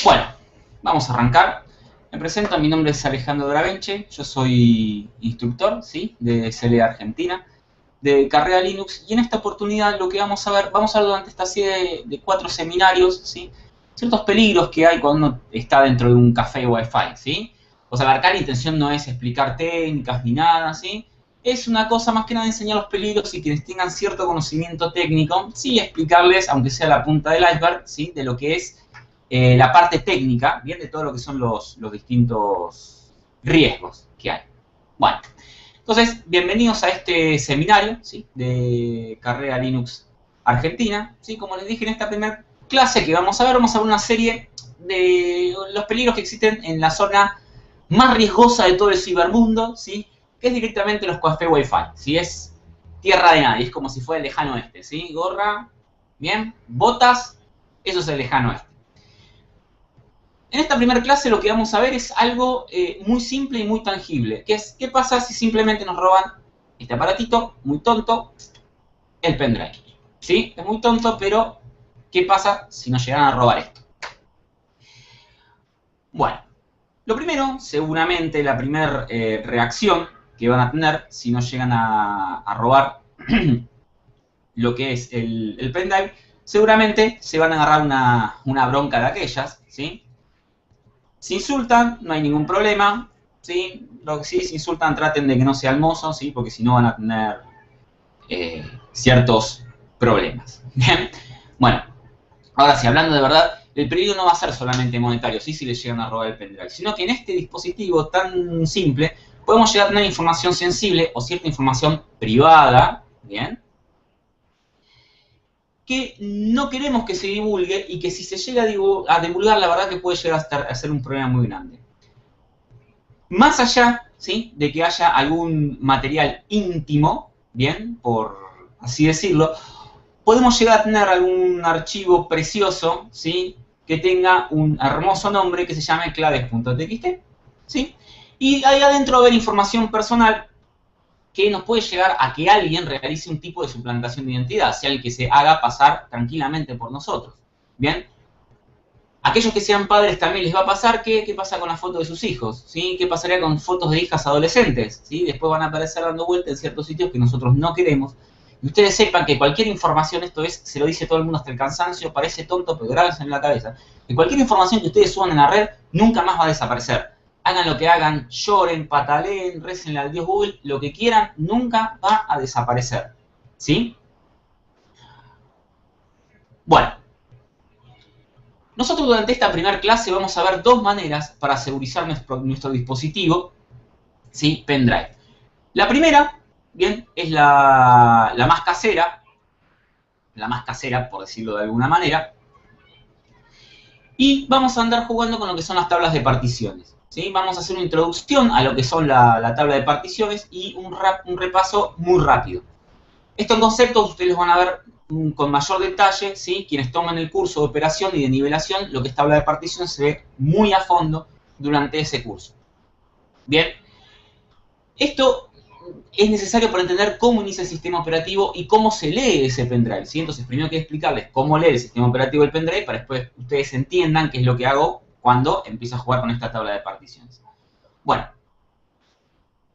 Bueno, vamos a arrancar. Me presento, mi nombre es Alejandro Dravenche, yo soy instructor, ¿sí?, de CLE Argentina, de carrera Linux, y en esta oportunidad lo que vamos a ver durante esta serie de 4 seminarios, ¿sí?, ciertos peligros que hay cuando uno está dentro de un café Wi-Fi, ¿sí? O sea, acá la intención no es explicar técnicas ni nada, ¿sí? Es una cosa más que nada enseñar los peligros y quienes tengan cierto conocimiento técnico, sí, explicarles, aunque sea la punta del iceberg, ¿sí?, de lo que es la parte técnica, bien, de todo lo que son los distintos riesgos que hay. Bueno, entonces, bienvenidos a este seminario, ¿sí?, de carrera Linux Argentina, ¿sí? Como les dije en esta primera clase que vamos a ver una serie de los peligros que existen en la zona más riesgosa de todo el cibermundo, ¿sí?, que es directamente los cafés Wi-Fi, ¿sí? Es tierra de nadie, es como si fuera el lejano oeste, ¿sí? Gorra, bien, botas, eso es el lejano oeste. En esta primera clase lo que vamos a ver es algo muy simple y muy tangible, que es qué pasa si simplemente nos roban este aparatito, muy tonto, el pendrive. ¿Sí? Es muy tonto, pero ¿qué pasa si nos llegan a robar esto? Bueno, lo primero, seguramente la primera reacción que van a tener si nos llegan a robar lo que es el pendrive, seguramente se van a agarrar una bronca de aquellas, ¿sí? Si insultan, no hay ningún problema, ¿sí? Lo que sí, si insultan, traten de que no sea el mozo, ¿sí? Porque si no van a tener ciertos problemas. Bien, bueno, ahora sí, hablando de verdad, el peligro no va a ser solamente monetario, ¿sí?, si les llegan a robar el pendrive, sino que en este dispositivo tan simple podemos llegar a tener información sensible o cierta información privada, ¿bien?, que no queremos que se divulgue y que si se llega a divulgar, la verdad que puede llegar a ser un problema muy grande. Más allá, ¿sí?, de que haya algún material íntimo, bien, por así decirlo, podemos llegar a tener algún archivo precioso, ¿sí?, que tenga un hermoso nombre que se llame claves.txt, ¿sí? Y ahí adentro va a haber información personal que nos puede llegar a que alguien realice un tipo de suplantación de identidad, sea el que se haga pasar tranquilamente por nosotros. Bien, aquellos que sean padres también les va a pasar qué pasa con las fotos de sus hijos, ¿sí? ¿Qué pasaría con fotos de hijas adolescentes? ¿Sí? Después van a aparecer dando vueltas en ciertos sitios que nosotros no queremos. Y ustedes sepan que cualquier información, esto es, se lo dice todo el mundo hasta el cansancio, parece tonto, pero grábense en la cabeza, que cualquier información que ustedes suban en la red nunca más va a desaparecer. Hagan lo que hagan, lloren, pataleen, récenle al Dios Google, lo que quieran, nunca va a desaparecer. ¿Sí? Bueno, nosotros durante esta primera clase vamos a ver dos maneras para segurizar nuestro dispositivo, ¿sí?, pendrive. La primera, bien, es la más casera, por decirlo de alguna manera, y vamos a andar jugando con lo que son las tablas de particiones, ¿sí? Vamos a hacer una introducción a lo que son la tabla de particiones y un repaso muy rápido. Estos conceptos ustedes los van a ver con mayor detalle, ¿sí? Quienes toman el curso de operación y de nivelación, lo que es tabla de particiones se ve muy a fondo durante ese curso. Bien, esto es necesario para entender cómo inicia el sistema operativo y cómo se lee ese pendrive, ¿sí? Entonces, primero quiero explicarles cómo lee el sistema operativo del pendrive para después ustedes entiendan qué es lo que hago cuando empiezo a jugar con esta tabla de particiones. Bueno,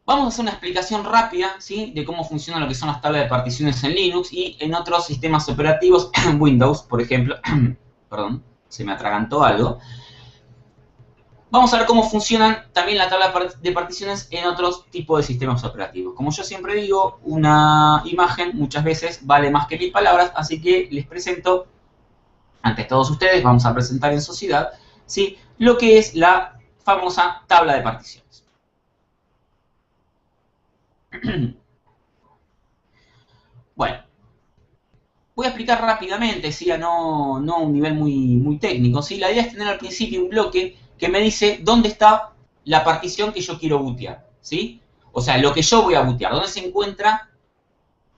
vamos a hacer una explicación rápida, ¿sí?, de cómo funciona lo que son las tablas de particiones en Linux y en otros sistemas operativos, Windows, por ejemplo. Perdón, se me atragantó algo. Vamos a ver cómo funcionan también la tabla de particiones en otros tipos de sistemas operativos. Como yo siempre digo, una imagen muchas veces vale más que 1000 palabras, así que les presento, ante todos ustedes, vamos a presentar en sociedad, ¿sí?, lo que es la famosa tabla de particiones. Bueno, voy a explicar rápidamente, ¿sí?, no a un nivel muy técnico, ¿sí? La idea es tener al principio un bloque que me dice dónde está la partición que yo quiero bootear, ¿sí? O sea, lo que yo voy a bootear, dónde se encuentra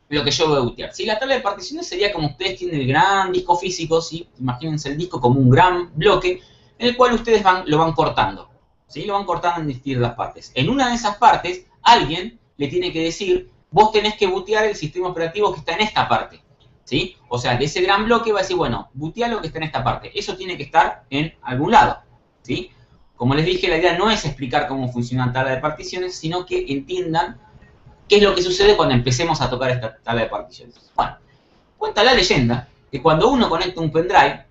lo que yo voy a bootear, ¿sí? La tabla de particiones sería como ustedes tienen el gran disco físico, ¿sí? Imagínense el disco como un gran bloque en el cual ustedes lo van cortando, ¿sí? Lo van cortando en distintas partes. En una de esas partes, alguien le tiene que decir, vos tenés que bootear el sistema operativo que está en esta parte, ¿sí? Entonces, si ustedes ven, por ejemplo, en esta tabla de particiones, ¿sí?, yo tengo un disco, ¿sí?, que es un disco duro, ¿sí?, que tiene 64 KB, ¿sí?, y yo quiero bootear el sistema operativo que está en esta parte. ¿sí? O sea, de ese gran bloque va a decir, bueno, bootea lo que está en esta parte. Eso tiene que estar en algún lado, ¿sí? Como les dije, la idea no es explicar cómo funciona la tabla de particiones, sino que entiendan qué es lo que sucede cuando empecemos a tocar esta tabla de particiones. Bueno, cuenta la leyenda que cuando uno conecta un pendrive,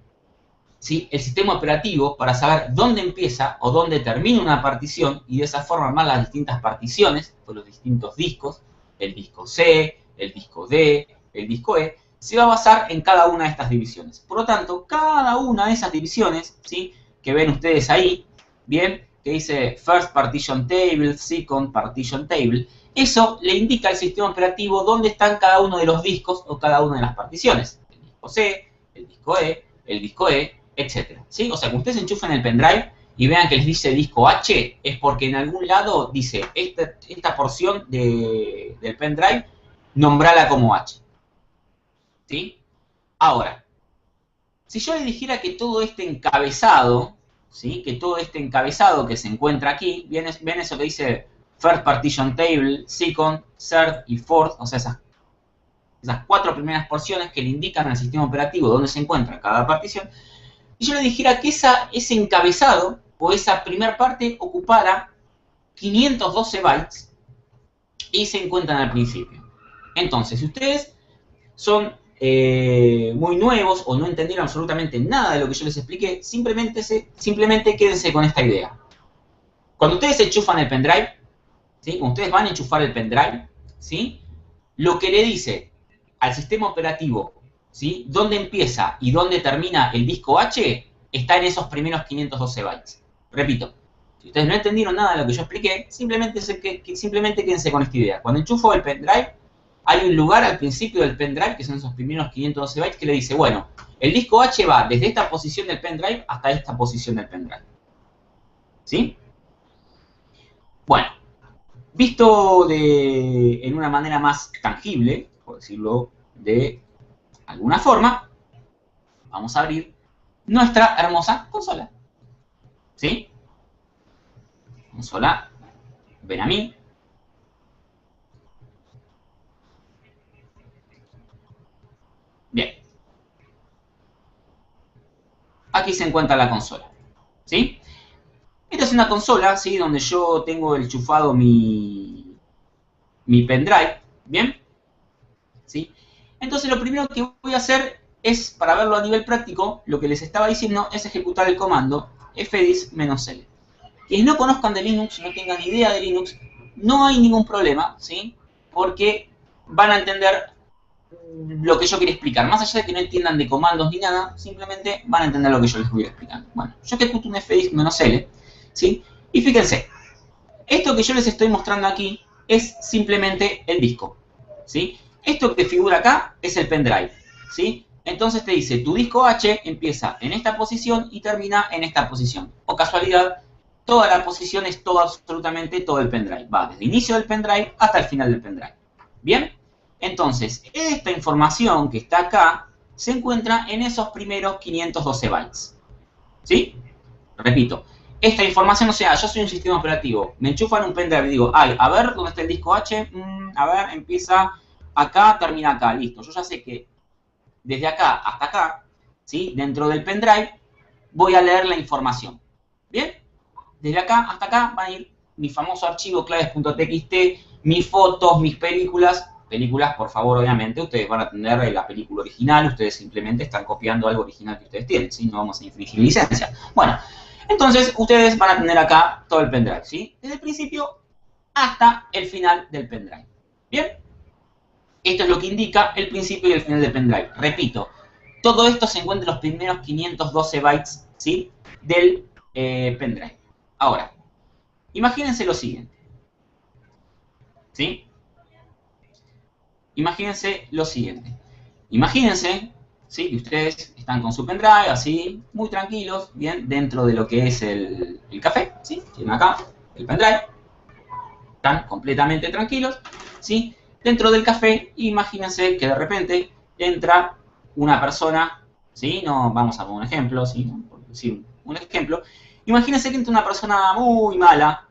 ¿sí? El sistema operativo, para saber dónde empieza o dónde termina una partición y de esa forma armar las distintas particiones, por los distintos discos, el disco C, el disco D, el disco E, se va a basar en cada una de estas divisiones. Por lo tanto, cada una de esas divisiones, ¿sí? Que ven ustedes ahí, bien, que dice First Partition Table, Second Partition Table, eso le indica al sistema operativo dónde están cada uno de los discos o cada una de las particiones. El disco C, el disco E, el disco E, etcétera, ¿sí? O sea, que ustedes enchufen el pendrive y vean que les dice disco H, es porque en algún lado dice esta porción del pendrive, nombrala como H, ¿sí? Ahora, si yo le dijera que todo este encabezado, ¿sí? Que todo este encabezado que se encuentra aquí, ven eso que dice First Partition Table, Second, Third y Fourth, o sea, esas 4 primeras porciones que le indican al sistema operativo dónde se encuentra cada partición, y yo le dijera que ese encabezado o esa primera parte ocupara 512 bytes y se encuentran al principio. Entonces, si ustedes son muy nuevos o no entendieron absolutamente nada de lo que yo les expliqué, simplemente quédense con esta idea. Cuando ustedes enchufan el pendrive, ¿sí? Cuando ustedes van a enchufar el pendrive, ¿sí? Lo que le dice al sistema operativo, ¿sí? Dónde empieza y dónde termina el disco H está en esos primeros 512 bytes. Repito, si ustedes no entendieron nada de lo que yo expliqué, simplemente quédense con esta idea. Cuando enchufo el pendrive, hay un lugar al principio del pendrive, que son esos primeros 512 bytes, que le dice, bueno, el disco H va desde esta posición del pendrive hasta esta posición del pendrive. ¿Sí? Bueno, visto en una manera más tangible, por decirlo de alguna forma, vamos a abrir nuestra hermosa consola. ¿Sí? Consola, ven a mí. Bien. Aquí se encuentra la consola. ¿Sí? Esta es una consola, ¿sí? Donde yo tengo enchufado mi pendrive. ¿Bien? ¿Sí? Entonces lo primero que voy a hacer es, para verlo a nivel práctico, lo que les estaba diciendo es ejecutar el comando fdisk-l. Quienes no conozcan de Linux, no tengan idea de Linux, no hay ningún problema, ¿sí? Porque van a entender lo que yo quiero explicar. Más allá de que no entiendan de comandos ni nada, simplemente van a entender lo que yo les voy a explicar. Bueno, yo ejecuto un fdisk-l, ¿sí? Y fíjense, esto que yo les estoy mostrando aquí es simplemente el disco, ¿sí? Esto que figura acá es el pendrive, ¿sí? Entonces te dice, tu disco H empieza en esta posición y termina en esta posición. O casualidad, toda la posición es absolutamente todo el pendrive. Va desde el inicio del pendrive hasta el final del pendrive. ¿Bien? Entonces, esta información que está acá se encuentra en esos primeros 512 bytes. ¿Sí? Repito, esta información, o sea, yo soy un sistema operativo, me enchufan un pendrive y digo, ay, a ver, ¿dónde está el disco H? A ver, empieza acá, termina acá, listo. Yo ya sé que desde acá hasta acá, ¿sí? Dentro del pendrive, voy a leer la información. ¿Bien? Desde acá hasta acá van a ir mi famoso archivo claves.txt, mis fotos, mis películas. Películas, por favor, obviamente, ustedes van a tener la película original, ustedes simplemente están copiando algo original que ustedes tienen, ¿sí? No vamos a infringir licencia. Bueno, entonces ustedes van a tener acá todo el pendrive, ¿sí? Desde el principio hasta el final del pendrive. ¿Bien? Esto es lo que indica el principio y el final del pendrive. Repito, todo esto se encuentra en los primeros 512 bytes, ¿sí? Del pendrive. Ahora, imagínense lo siguiente, ¿sí? Imagínense lo siguiente. Imagínense, ¿sí? Que ustedes están con su pendrive, así, muy tranquilos, bien, dentro de lo que es el café, ¿sí? Tienen acá el pendrive. Están completamente tranquilos, ¿sí? Dentro del café, imagínense que de repente entra una persona, ¿sí? No, vamos a poner un ejemplo, ¿sí? Por decir un ejemplo. Imagínense que entra una persona muy mala.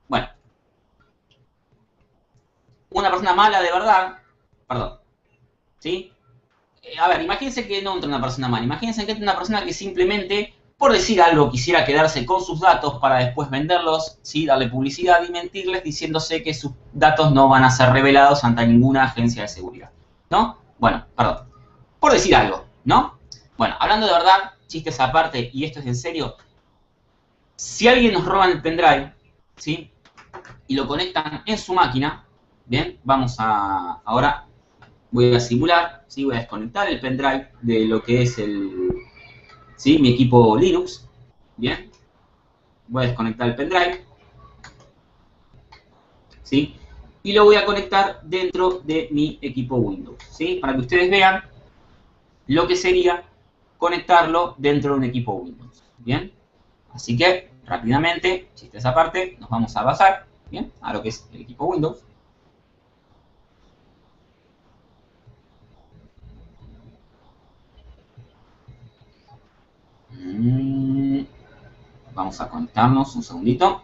Bueno, una persona mala de verdad, perdón, ¿sí? a ver, imagínense que no entra una persona mal, imagínense que entra una persona que simplemente, por decir algo, quisiera quedarse con sus datos para después venderlos, ¿sí? Darle publicidad y mentirles diciéndose que sus datos no van a ser revelados ante ninguna agencia de seguridad, ¿no? Bueno, perdón, por decir algo, ¿no? Bueno, hablando de verdad, chistes aparte, y esto es en serio, si alguien nos roba el pendrive, ¿sí? Y lo conectan en su máquina, bien, vamos a, ahora voy a simular, ¿sí? Voy a desconectar el pendrive de lo que es ¿sí? Mi equipo Linux, bien, voy a desconectar el pendrive, ¿sí? Y lo voy a conectar dentro de mi equipo Windows, ¿sí? Para que ustedes vean lo que sería conectarlo dentro de un equipo Windows, ¿bien? Así que, rápidamente, chistes aparte, nos vamos a pasar, ¿bien? A lo que es el equipo Windows. Vamos a conectarnos un segundito.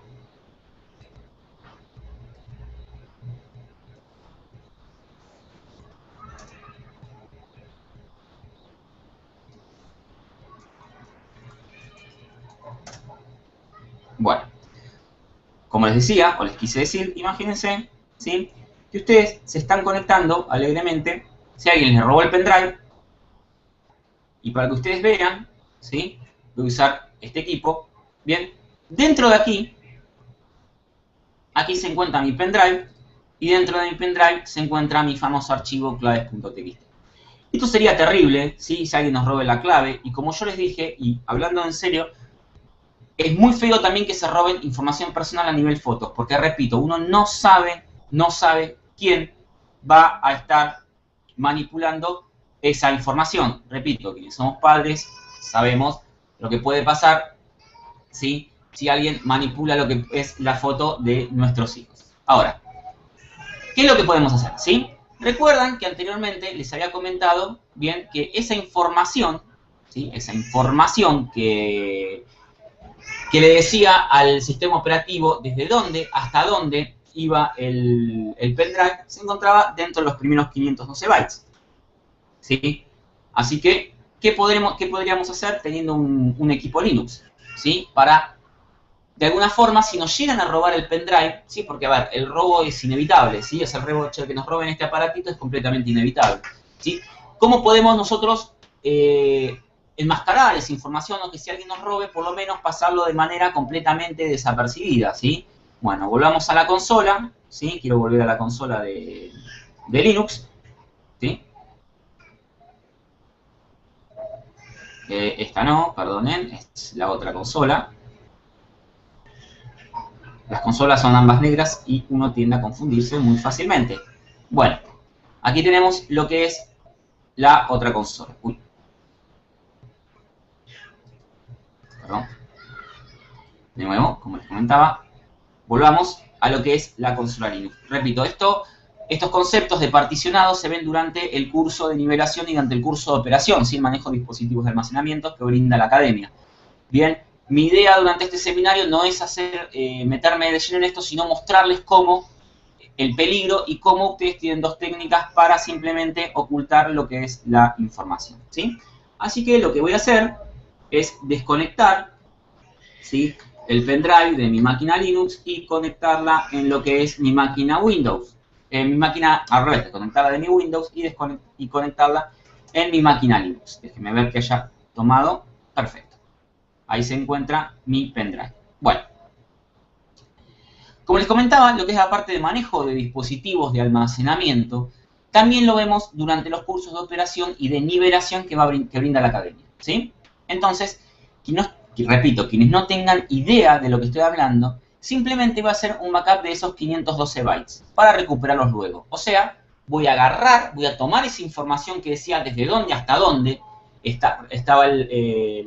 Bueno, como les decía, o les quise decir, imagínense, ¿sí? Que ustedes se están conectando alegremente, si alguien les robó el pendrive, y para que ustedes vean, ¿sí? Voy a usar este equipo, bien, dentro de aquí se encuentra mi pendrive, y dentro de mi pendrive se encuentra mi famoso archivo claves.txt. Esto sería terrible, ¿sí? Si alguien nos robe la clave, y como yo les dije, y hablando en serio, es muy feo también que se roben información personal a nivel fotos, porque repito, uno no sabe quién va a estar manipulando esa información. Repito, quienes somos padres sabemos lo que puede pasar, ¿sí? Si alguien manipula lo que es la foto de nuestros hijos. Ahora, ¿qué es lo que podemos hacer? ¿Sí? Recuerdan que anteriormente les había comentado bien que esa información, ¿sí? Esa información que le decía al sistema operativo desde dónde hasta dónde iba el pendrive, se encontraba dentro de los primeros 512 bytes. ¿Sí? Así que, ¿qué podríamos hacer teniendo un equipo Linux? ¿Sí? Para, de alguna forma, si nos llegan a robar el pendrive, ¿sí? Porque, a ver, el robo es inevitable, ¿sí? Es el hecho de que nos roben este aparatito es completamente inevitable, ¿sí? ¿Cómo podemos nosotros enmascarar esa información o que si alguien nos robe, por lo menos pasarlo de manera completamente desapercibida, ¿sí? Bueno, volvamos a la consola, ¿sí? Quiero volver a la consola de Linux, ¿sí? Esta no, perdonen, es la otra consola. Las consolas son ambas negras y uno tiende a confundirse muy fácilmente. Bueno, aquí tenemos lo que es la otra consola. Uy, perdón. De nuevo, como les comentaba, volvamos a lo que es la consola Linux. Repito, estos conceptos de particionado se ven durante el curso de nivelación y durante el curso de operación, sin manejo de dispositivos de almacenamiento que brinda la academia. Bien, mi idea durante este seminario no es meterme de lleno en esto, sino mostrarles cómo el peligro y cómo ustedes tienen dos técnicas para simplemente ocultar lo que es la información, ¿sí? Así que lo que voy a hacer es desconectar, ¿sí? El pendrive de mi máquina Linux y conectarla en lo que es mi máquina Windows. En mi máquina, al revés, desconectarla de mi Windows y conectarla en mi máquina Linux. Déjenme ver que haya tomado. Perfecto. Ahí se encuentra mi pendrive. Bueno, como les comentaba, lo que es la parte de manejo de dispositivos de almacenamiento, también lo vemos durante los cursos de operación y de nivelación que brinda la academia, ¿sí? Entonces, repito, quienes no tengan idea de lo que estoy hablando, simplemente voy a hacer un backup de esos 512 bytes para recuperarlos luego. O sea, voy a tomar esa información que decía desde dónde hasta dónde estaba el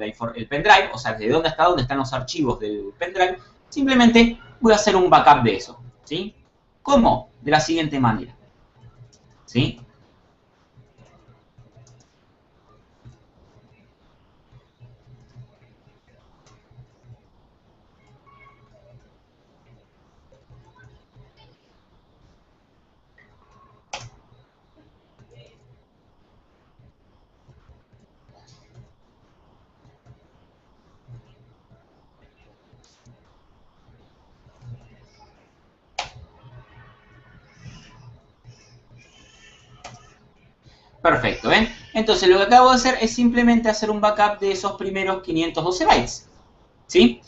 pendrive, o sea, desde dónde hasta dónde están los archivos del pendrive, simplemente voy a hacer un backup de eso, ¿sí? ¿Cómo? De la siguiente manera, ¿sí? Perfecto, ¿ven? Entonces lo que acabo de hacer es simplemente hacer un backup de esos primeros 512 bytes, ¿sí?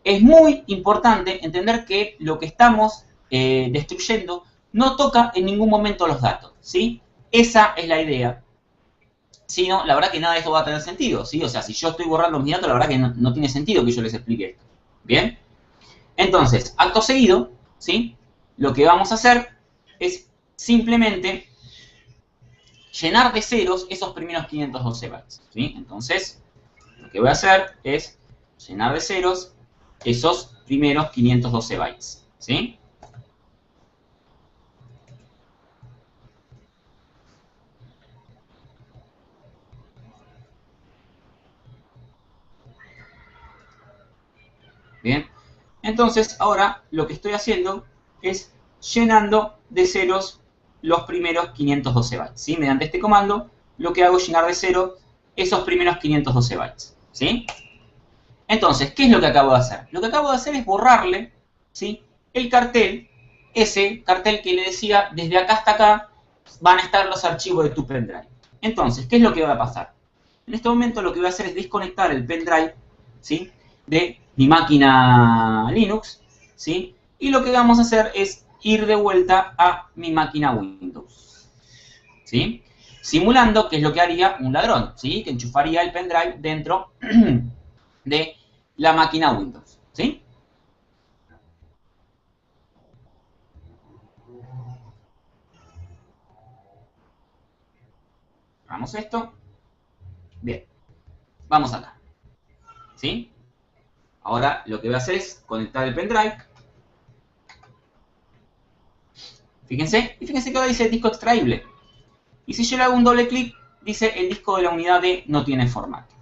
Es muy importante entender que lo que estamos destruyendo no toca en ningún momento los datos, ¿sí? Esa es la idea. Si no, la verdad que nada de esto va a tener sentido, ¿sí? O sea, si yo estoy borrando mis datos, la verdad que no tiene sentido que yo les explique esto. ¿Bien? Entonces, acto seguido, ¿sí? Lo que vamos a hacer es simplemente llenar de ceros esos primeros 512 bytes, ¿sí? Entonces, lo que voy a hacer es llenar de ceros esos primeros 512 bytes, ¿sí? Bien. Entonces, ahora lo que estoy haciendo es llenando de ceros los primeros 512 bytes, ¿sí? Mediante este comando, lo que hago es llenar de cero esos primeros 512 bytes, ¿sí? Entonces, ¿qué es lo que acabo de hacer? Lo que acabo de hacer es borrarle, ¿sí? El cartel, ese cartel que le decía, desde acá hasta acá van a estar los archivos de tu pendrive. Entonces, ¿qué es lo que va a pasar? En este momento lo que voy a hacer es desconectar el pendrive, ¿sí? De mi máquina Linux, ¿sí? Y lo que vamos a hacer es ir de vuelta a mi máquina Windows, ¿sí? Simulando que es lo que haría un ladrón, ¿sí? Que enchufaría el pendrive dentro de la máquina Windows, ¿sí? Hagamos esto. Bien, vamos acá, ¿sí? Ahora lo que voy a hacer es conectar el pendrive. Fíjense, y fíjense que ahora dice disco extraíble. Y si yo le hago un doble clic, dice el disco de la unidad D no tiene formato.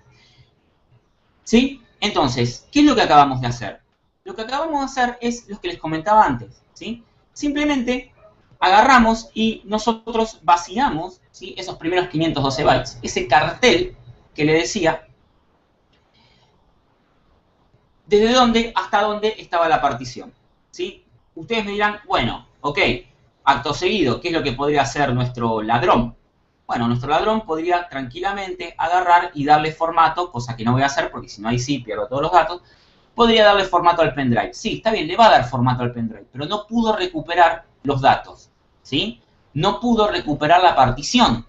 ¿Sí? Entonces, ¿qué es lo que acabamos de hacer? Lo que acabamos de hacer es lo que les comentaba antes, ¿sí? Simplemente agarramos y nosotros vaciamos, ¿sí? Esos primeros 512 bytes, ese cartel que le decía desde dónde hasta dónde estaba la partición, ¿sí? Ustedes me dirán, bueno, ok, acto seguido, ¿qué es lo que podría hacer nuestro ladrón? Bueno, nuestro ladrón podría tranquilamente agarrar y darle formato, cosa que no voy a hacer porque si no ahí sí pierdo todos los datos, podría darle formato al pendrive. Sí, está bien, le va a dar formato al pendrive, pero no pudo recuperar los datos, ¿sí? No pudo recuperar la partición,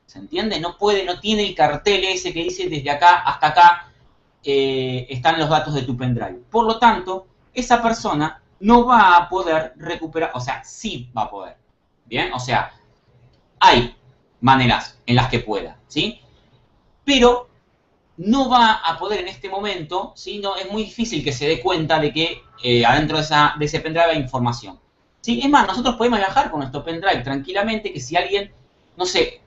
¿se entiende? No puede, no tiene el cartel ese que dice desde acá hasta acá están los datos de tu pendrive. Por lo tanto, esa persona no va a poder recuperar, o sea, sí va a poder, ¿bien? O sea, hay maneras en las que pueda, ¿sí? Pero no va a poder en este momento, ¿sí? No, es muy difícil que se dé cuenta de que adentro de ese pendrive hay información. ¿Sí? Es más, nosotros podemos viajar con nuestro pendrive tranquilamente, que si alguien, no sé,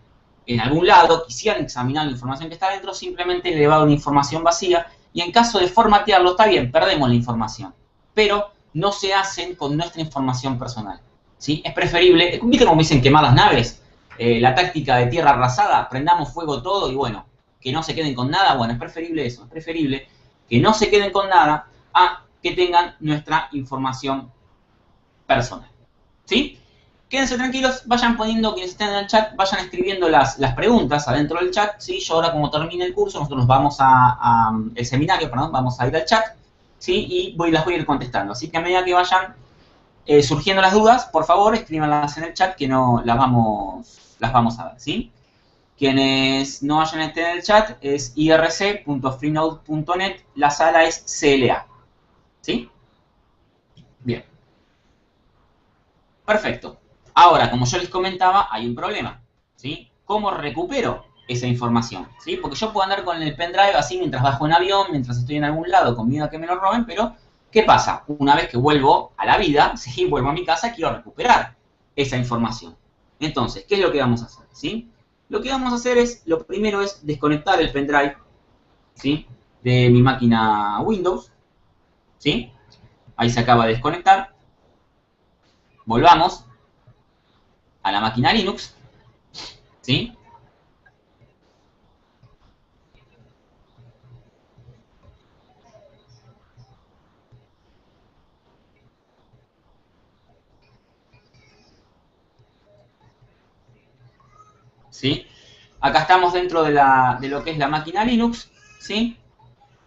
en algún lado quisieran examinar la información que está dentro, simplemente le va a dar una información vacía y en caso de formatearlo, está bien, perdemos la información, pero no se hacen con nuestra información personal. ¿Sí? Es preferible, ¿viste cómo dicen quemar las naves? La táctica de tierra arrasada, prendamos fuego todo y bueno, que no se queden con nada, bueno, es preferible eso, es preferible que no se queden con nada a que tengan nuestra información personal. ¿Sí? Quédense tranquilos, vayan poniendo, quienes estén en el chat, vayan escribiendo las preguntas adentro del chat, ¿sí? Yo ahora como termine el curso, nosotros vamos el seminario, perdón, vamos a ir al chat, ¿sí? Y las voy a ir contestando. Así que a medida que vayan surgiendo las dudas, por favor, escríbanlas en el chat que no las vamos a ver, ¿sí? Quienes no vayan a estar en el chat es irc.freenode.net, la sala es CLA, ¿sí? Bien, perfecto. Ahora, como yo les comentaba, hay un problema, ¿sí? ¿Cómo recupero esa información? ¿Sí? Porque yo puedo andar con el pendrive así mientras bajo en avión, mientras estoy en algún lado, con miedo a que me lo roben, pero ¿qué pasa? Una vez que vuelvo a la vida, ¿sí? Vuelvo a mi casa, quiero recuperar esa información. Entonces, ¿qué es lo que vamos a hacer? ¿Sí? Lo que vamos a hacer es, lo primero es desconectar el pendrive, ¿sí? De mi máquina Windows, ¿sí? Ahí se acaba de desconectar. Volvamos a la máquina Linux, ¿sí? ¿Sí? Acá estamos dentro de lo que es la máquina Linux, ¿sí?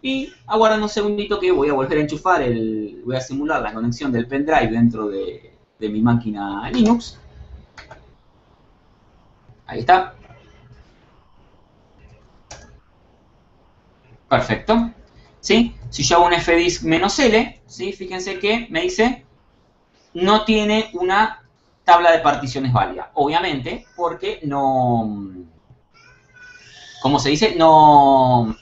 Y aguarden un segundito que voy a volver a enchufar voy a simular la conexión del pendrive dentro de mi máquina Linux. Ahí está. Perfecto. ¿Sí? Si yo hago un fdisk -L, ¿sí? Fíjense que me dice no tiene una tabla de particiones válida. Obviamente, porque no... ¿Cómo se dice? No...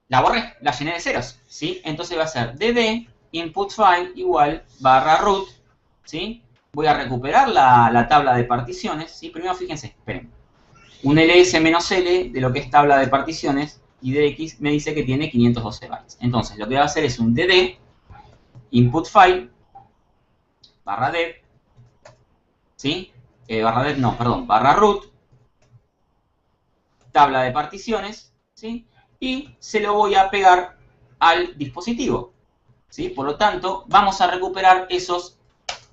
la borré, la llené de ceros, ¿sí? Entonces va a ser dd input file igual /root, ¿sí? Voy a recuperar la tabla de particiones, ¿sí? Primero fíjense, esperen. Un ls-l de lo que es tabla de particiones y dx me dice que tiene 512 bytes. Entonces lo que voy a hacer es un dd input file /dev, ¿sí? /root, tabla de particiones, ¿sí? Y se lo voy a pegar al dispositivo, ¿sí? Por lo tanto, vamos a recuperar esos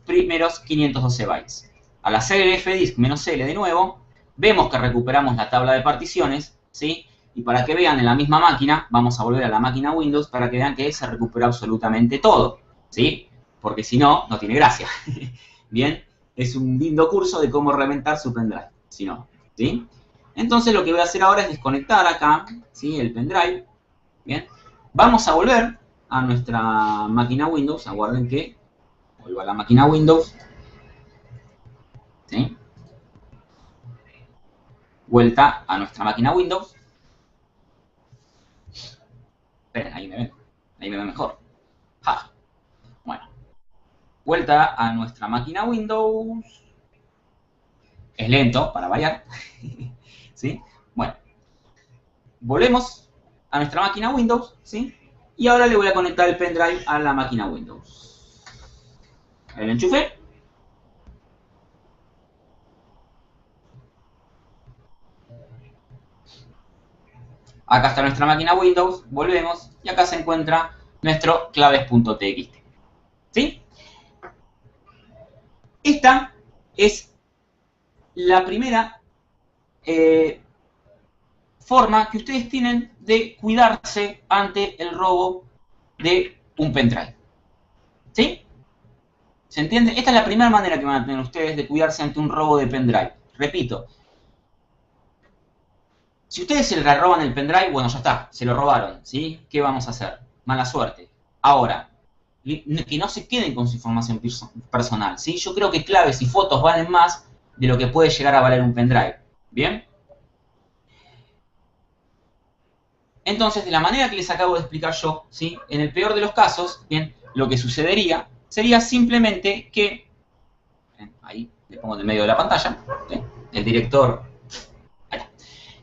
primeros 512 bytes. Al hacer el fdisk -l de nuevo, vemos que recuperamos la tabla de particiones, ¿sí? Y para que vean en la misma máquina, vamos a volver a la máquina Windows para que vean que se recupera absolutamente todo, ¿sí? Porque si no, no tiene gracia. Bien, es un lindo curso de cómo reventar su pendrive, si no, ¿sí? Entonces lo que voy a hacer ahora es desconectar acá, ¿sí? El pendrive, ¿bien? Vamos a volver a nuestra máquina Windows, aguarden que vuelvo a la máquina Windows, ¿sí? Vuelta a nuestra máquina Windows. Esperen, ahí me ven mejor. Ja. Bueno, vuelta a nuestra máquina Windows. Es lento, para variar. ¿Sí? Bueno, volvemos a nuestra máquina Windows, ¿sí? Y ahora le voy a conectar el pendrive a la máquina Windows. El enchufe. Acá está nuestra máquina Windows, volvemos y acá se encuentra nuestro claves.txt. ¿Sí? Esta es la primera forma que ustedes tienen de cuidarse ante el robo de un pendrive. ¿Sí? ¿Se entiende? Esta es la primera manera que van a tener ustedes de cuidarse ante un robo de pendrive. Repito, si ustedes se le roban el pendrive, bueno, ya está, se lo robaron, ¿sí? ¿Qué vamos a hacer? Mala suerte. Ahora, que no se queden con su información personal, ¿sí? Yo creo que claves y fotos valen más de lo que puede llegar a valer un pendrive, ¿bien? Entonces, de la manera que les acabo de explicar yo, ¿sí? En el peor de los casos, ¿bien? Lo que sucedería sería simplemente que, ahí le pongo en el medio de la pantalla, ¿sí? El director, ahí está.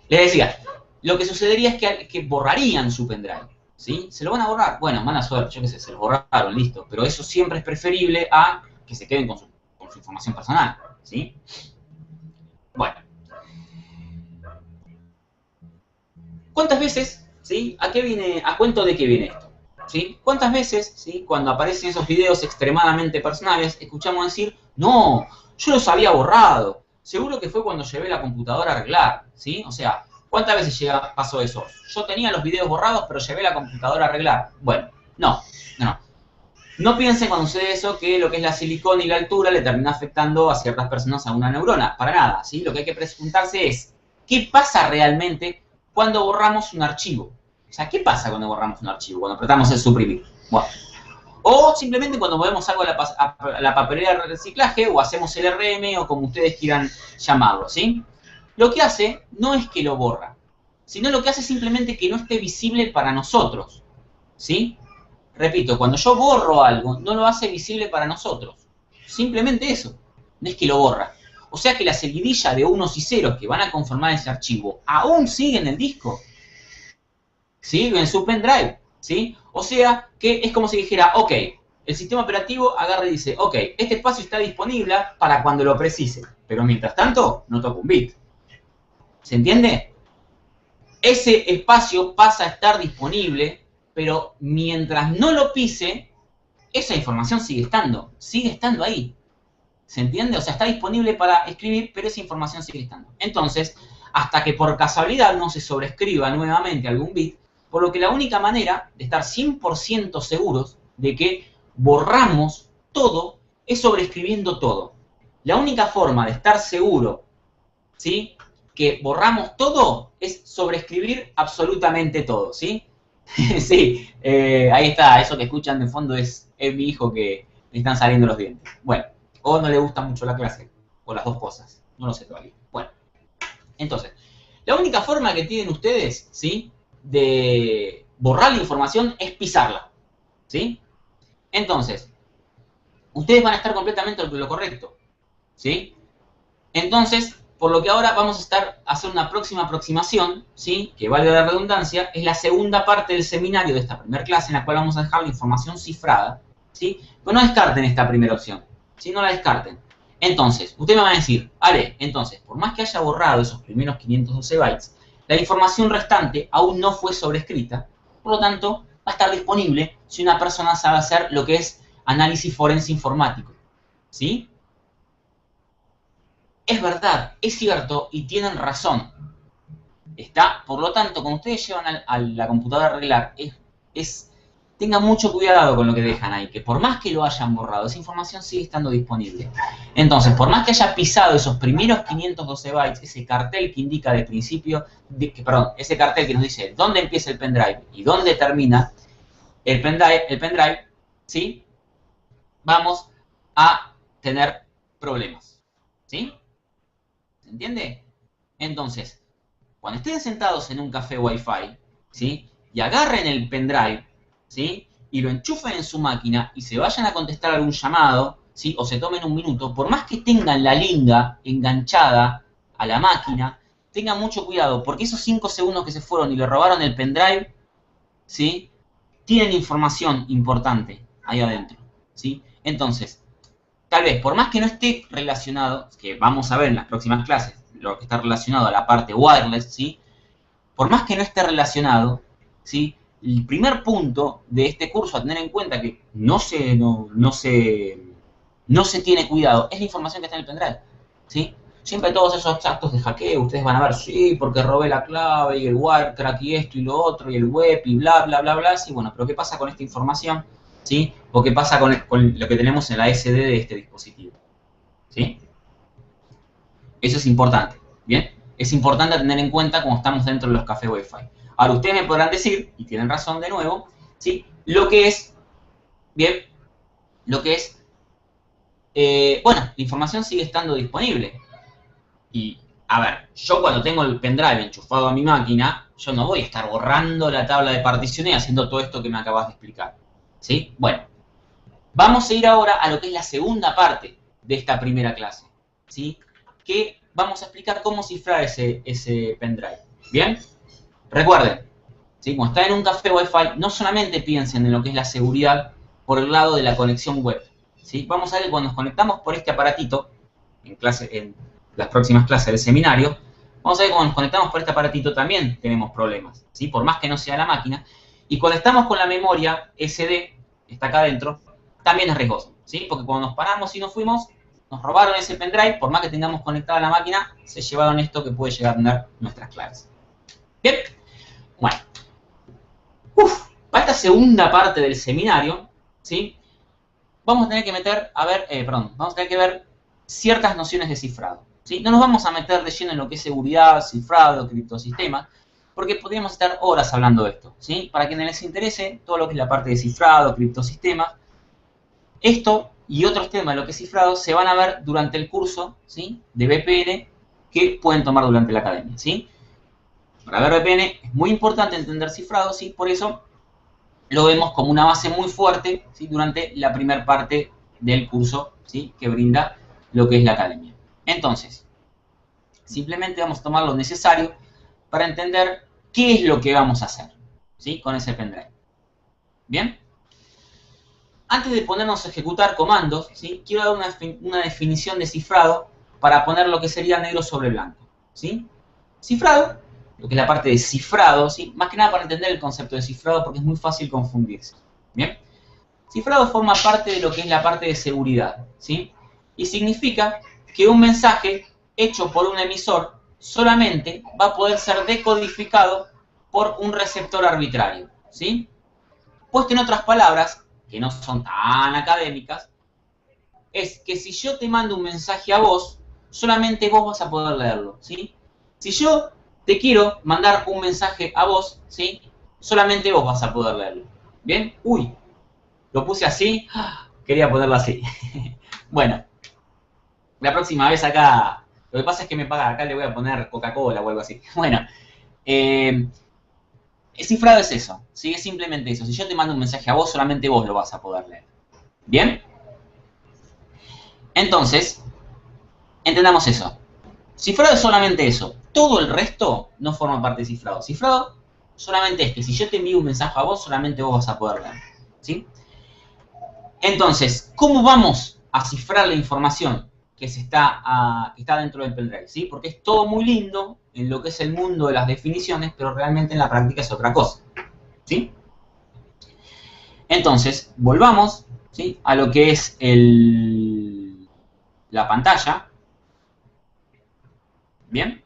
Les decía, lo que sucedería es que borrarían su pendrive, ¿sí? ¿Se lo van a borrar? Bueno, mala suerte, yo qué sé, se lo borraron, listo. Pero eso siempre es preferible a que se queden con su información personal, ¿sí? Bueno. ¿Cuántas veces, sí? ¿A cuento de qué viene esto? ¿Sí? ¿Cuántas veces, sí, cuando aparecen esos videos extremadamente personales, escuchamos decir, no, yo los había borrado? Seguro que fue cuando llevé la computadora a arreglar, ¿sí? O sea, ¿cuántas veces pasó eso? Yo tenía los videos borrados, pero llevé la computadora a arreglar. Bueno, no. No piensen cuando sucede eso que lo que es la silicona y la altura le termina afectando a ciertas personas a una neurona. Para nada, ¿sí? Lo que hay que preguntarse es, ¿qué pasa realmente cuando borramos un archivo? O sea, ¿qué pasa cuando borramos un archivo? Cuando apretamos el suprimir. Bueno. O simplemente cuando movemos algo a la papelera de reciclaje o hacemos el RM o como ustedes quieran llamarlo, ¿sí? Lo que hace no es que lo borra, sino lo que hace es simplemente que no esté visible para nosotros, ¿sí? Repito, cuando yo borro algo, no lo hace visible para nosotros. Simplemente eso. No es que lo borra. O sea que la seguidilla de unos y ceros que van a conformar ese archivo aún sigue en el disco. ¿Sí? En su pendrive. ¿Sí? O sea que es como si dijera, ok, el sistema operativo agarra y dice, ok, este espacio está disponible para cuando lo precise. Pero mientras tanto, no toca un bit. ¿Se entiende? Ese espacio pasa a estar disponible, pero mientras no lo pise, esa información sigue estando ahí, ¿Se entiende? O sea, está disponible para escribir, pero esa información sigue estando. Entonces, hasta que por casualidad no se sobrescriba nuevamente algún bit, por lo que la única manera de estar 100% seguros de que borramos todo es sobreescribiendo todo. La única forma de estar seguro, ¿sí?, que borramos todo es sobreescribir absolutamente todo, ¿sí? Sí, ahí está, eso que escuchan de fondo es mi hijo que le están saliendo los dientes. Bueno, o no le gusta mucho la clase, o las dos cosas, no lo sé todavía. Bueno, entonces, la única forma que tienen ustedes, ¿sí?, de borrar la información es pisarla, ¿sí? Entonces, ustedes van a estar completamente en lo correcto, ¿sí? Entonces, por lo que ahora vamos a hacer una próxima aproximación, ¿sí?, que valga la redundancia, es la segunda parte del seminario de esta primera clase, en la cual vamos a dejar la información cifrada, ¿sí? Pero no descarten esta primera opción, ¿sí? No la descarten. Entonces, ustedes me van a decir, Ale, entonces, por más que haya borrado esos primeros 512 bytes, la información restante aún no fue sobrescrita, por lo tanto, va a estar disponible si una persona sabe hacer lo que es análisis forense informático, ¿sí? Es verdad, es cierto y tienen razón. Por lo tanto, cuando ustedes llevan a la computadora a arreglar, tengan mucho cuidado con lo que dejan ahí, que por más que lo hayan borrado, esa información sigue estando disponible. Entonces, por más que haya pisado esos primeros 512 bytes, ese cartel que indica de principio, ese cartel que nos dice dónde empieza el pendrive y dónde termina el pendrive, ¿sí?, vamos a tener problemas, ¿sí? ¿Se entiende? Entonces, cuando estén sentados en un café Wi-Fi, ¿sí?, y agarren el pendrive, ¿sí?, y lo enchufen en su máquina y se vayan a contestar algún llamado, ¿sí?, o se tomen un minuto, por más que tengan la linga enganchada a la máquina, tengan mucho cuidado, porque esos 5 segundos que se fueron y le robaron el pendrive, ¿sí?, tienen información importante ahí adentro, ¿sí? Entonces, tal vez, por más que no esté relacionado, que vamos a ver en las próximas clases, lo que está relacionado a la parte wireless, ¿sí?, por más que no esté relacionado, ¿sí?, el primer punto de este curso a tener en cuenta que no se tiene cuidado es la información que está en el pendrive, ¿sí? Siempre todos esos actos de hackeo, ustedes van a ver, sí, porque robé la clave y el wirecrack y esto y lo otro y el web y bla, bla, bla, bla, sí, bueno, pero ¿qué pasa con esta información? ¿Sí? O qué pasa con lo que tenemos en la SD de este dispositivo, ¿sí? Eso es importante, ¿bien? Es importante tener en cuenta cuando estamos dentro de los cafés Wi-Fi. Ahora, ustedes me podrán decir, y tienen razón de nuevo, ¿sí?, lo que es, bien, bueno, la información sigue estando disponible. Y, a ver, yo cuando tengo el pendrive enchufado a mi máquina, yo no voy a estar borrando la tabla de particiones y haciendo todo esto que me acabas de explicar, ¿sí? Bueno, vamos a ir ahora a lo que es la segunda parte de esta primera clase, ¿sí?, que vamos a explicar cómo cifrar ese pendrive, ¿bien? Recuerden, ¿sí?, cuando están en un café Wi-Fi, no solamente piensen en lo que es la seguridad por el lado de la conexión web, ¿sí? Vamos a ver que cuando nos conectamos por este aparatito, en las próximas clases del seminario, vamos a ver que cuando nos conectamos por este aparatito también tenemos problemas, ¿sí?, por más que no sea la máquina. Y cuando estamos con la memoria SD, que está acá adentro, también es riesgoso, ¿sí?, porque cuando nos paramos y nos fuimos, nos robaron ese pendrive, por más que tengamos conectada la máquina, se llevaron esto que puede llegar a tener nuestras claves. Bien, bueno. Para esta segunda parte del seminario, ¿sí?, vamos a tener que vamos a tener que ver ciertas nociones de cifrado, ¿sí? No nos vamos a meter de lleno en lo que es seguridad, cifrado, criptosistemas, porque podríamos estar horas hablando de esto, ¿sí? Para quienes les interese todo lo que es la parte de cifrado, criptosistemas, esto y otros temas de lo que es cifrado se van a ver durante el curso, ¿sí?, de VPN que pueden tomar durante la academia, ¿sí? Para ver VPN es muy importante entender cifrado, ¿sí? Por eso lo vemos como una base muy fuerte, ¿sí?, durante la primera parte del curso, ¿sí?, que brinda lo que es la academia. Entonces, simplemente vamos a tomar lo necesario para entender qué es lo que vamos a hacer, ¿sí?, con ese pendrive. ¿Bien? Antes de ponernos a ejecutar comandos, ¿sí?, quiero dar una definición de cifrado para poner lo que sería negro sobre blanco, ¿sí? Cifrado, lo que es la parte de cifrado, ¿sí?, más que nada para entender el concepto de cifrado porque es muy fácil confundirse, ¿bien? Cifrado forma parte de lo que es la parte de seguridad, ¿sí? y significa que un mensaje hecho por un emisor solamente va a poder ser decodificado por un receptor arbitrario, ¿sí? Puesto en otras palabras, que no son tan académicas, es que si yo te mando un mensaje a vos, solamente vos vas a poder leerlo, ¿sí? Si yo te quiero mandar un mensaje a vos, ¿sí? Solamente vos vas a poder leerlo. ¿Bien? Uy, lo puse así, quería ponerlo así. Bueno, la próxima vez acá, lo que pasa es que me paga, acá le voy a poner Coca-Cola o algo así. Bueno, el cifrado es eso, ¿sí? Es simplemente eso. Si yo te mando un mensaje a vos, solamente vos lo vas a poder leer. ¿Bien? Entonces, entendamos eso. Cifrado es solamente eso. Todo el resto no forma parte de cifrado. Cifrado solamente es que si yo te envío un mensaje a vos, solamente vos vas a poder leer. ¿Sí? Entonces, ¿cómo vamos a cifrar la información que está dentro del pendrive? ¿Sí? Porque es todo muy lindo en lo que es el mundo de las definiciones, pero realmente en la práctica es otra cosa. ¿Sí? Entonces, volvamos, ¿sí?, a lo que es la pantalla. ¿Bien?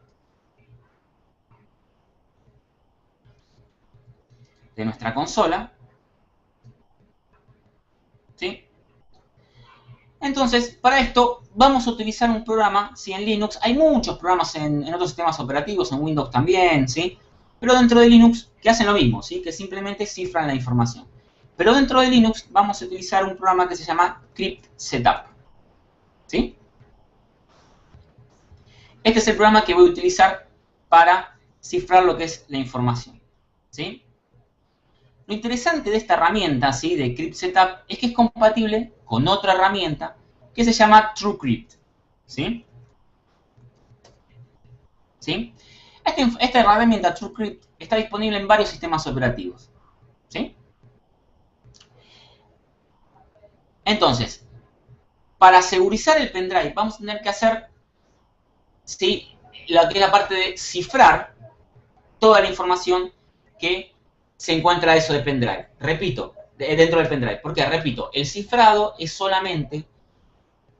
De nuestra consola. ¿Sí? Entonces, para esto vamos a utilizar un programa, ¿sí?, en Linux. Hay muchos programas en otros sistemas operativos, en Windows también, ¿sí? Pero dentro de Linux que hacen lo mismo, ¿sí? Que simplemente cifran la información. Pero dentro de Linux vamos a utilizar un programa que se llama Crypt Setup, ¿sí? Este es el programa que voy a utilizar para cifrar lo que es la información, ¿sí? Lo interesante de esta herramienta, ¿sí?, de Crypt Setup, es que es compatible con otra herramienta que se llama TrueCrypt, ¿sí? ¿Sí? Esta herramienta TrueCrypt está disponible en varios sistemas operativos, ¿sí? Entonces, para segurizar el pendrive vamos a tener que hacer, ¿sí?, lo que es la parte de cifrar toda la información que se encuentra eso de pendrive. Repito, dentro del pendrive. ¿Por qué? Repito, el cifrado es solamente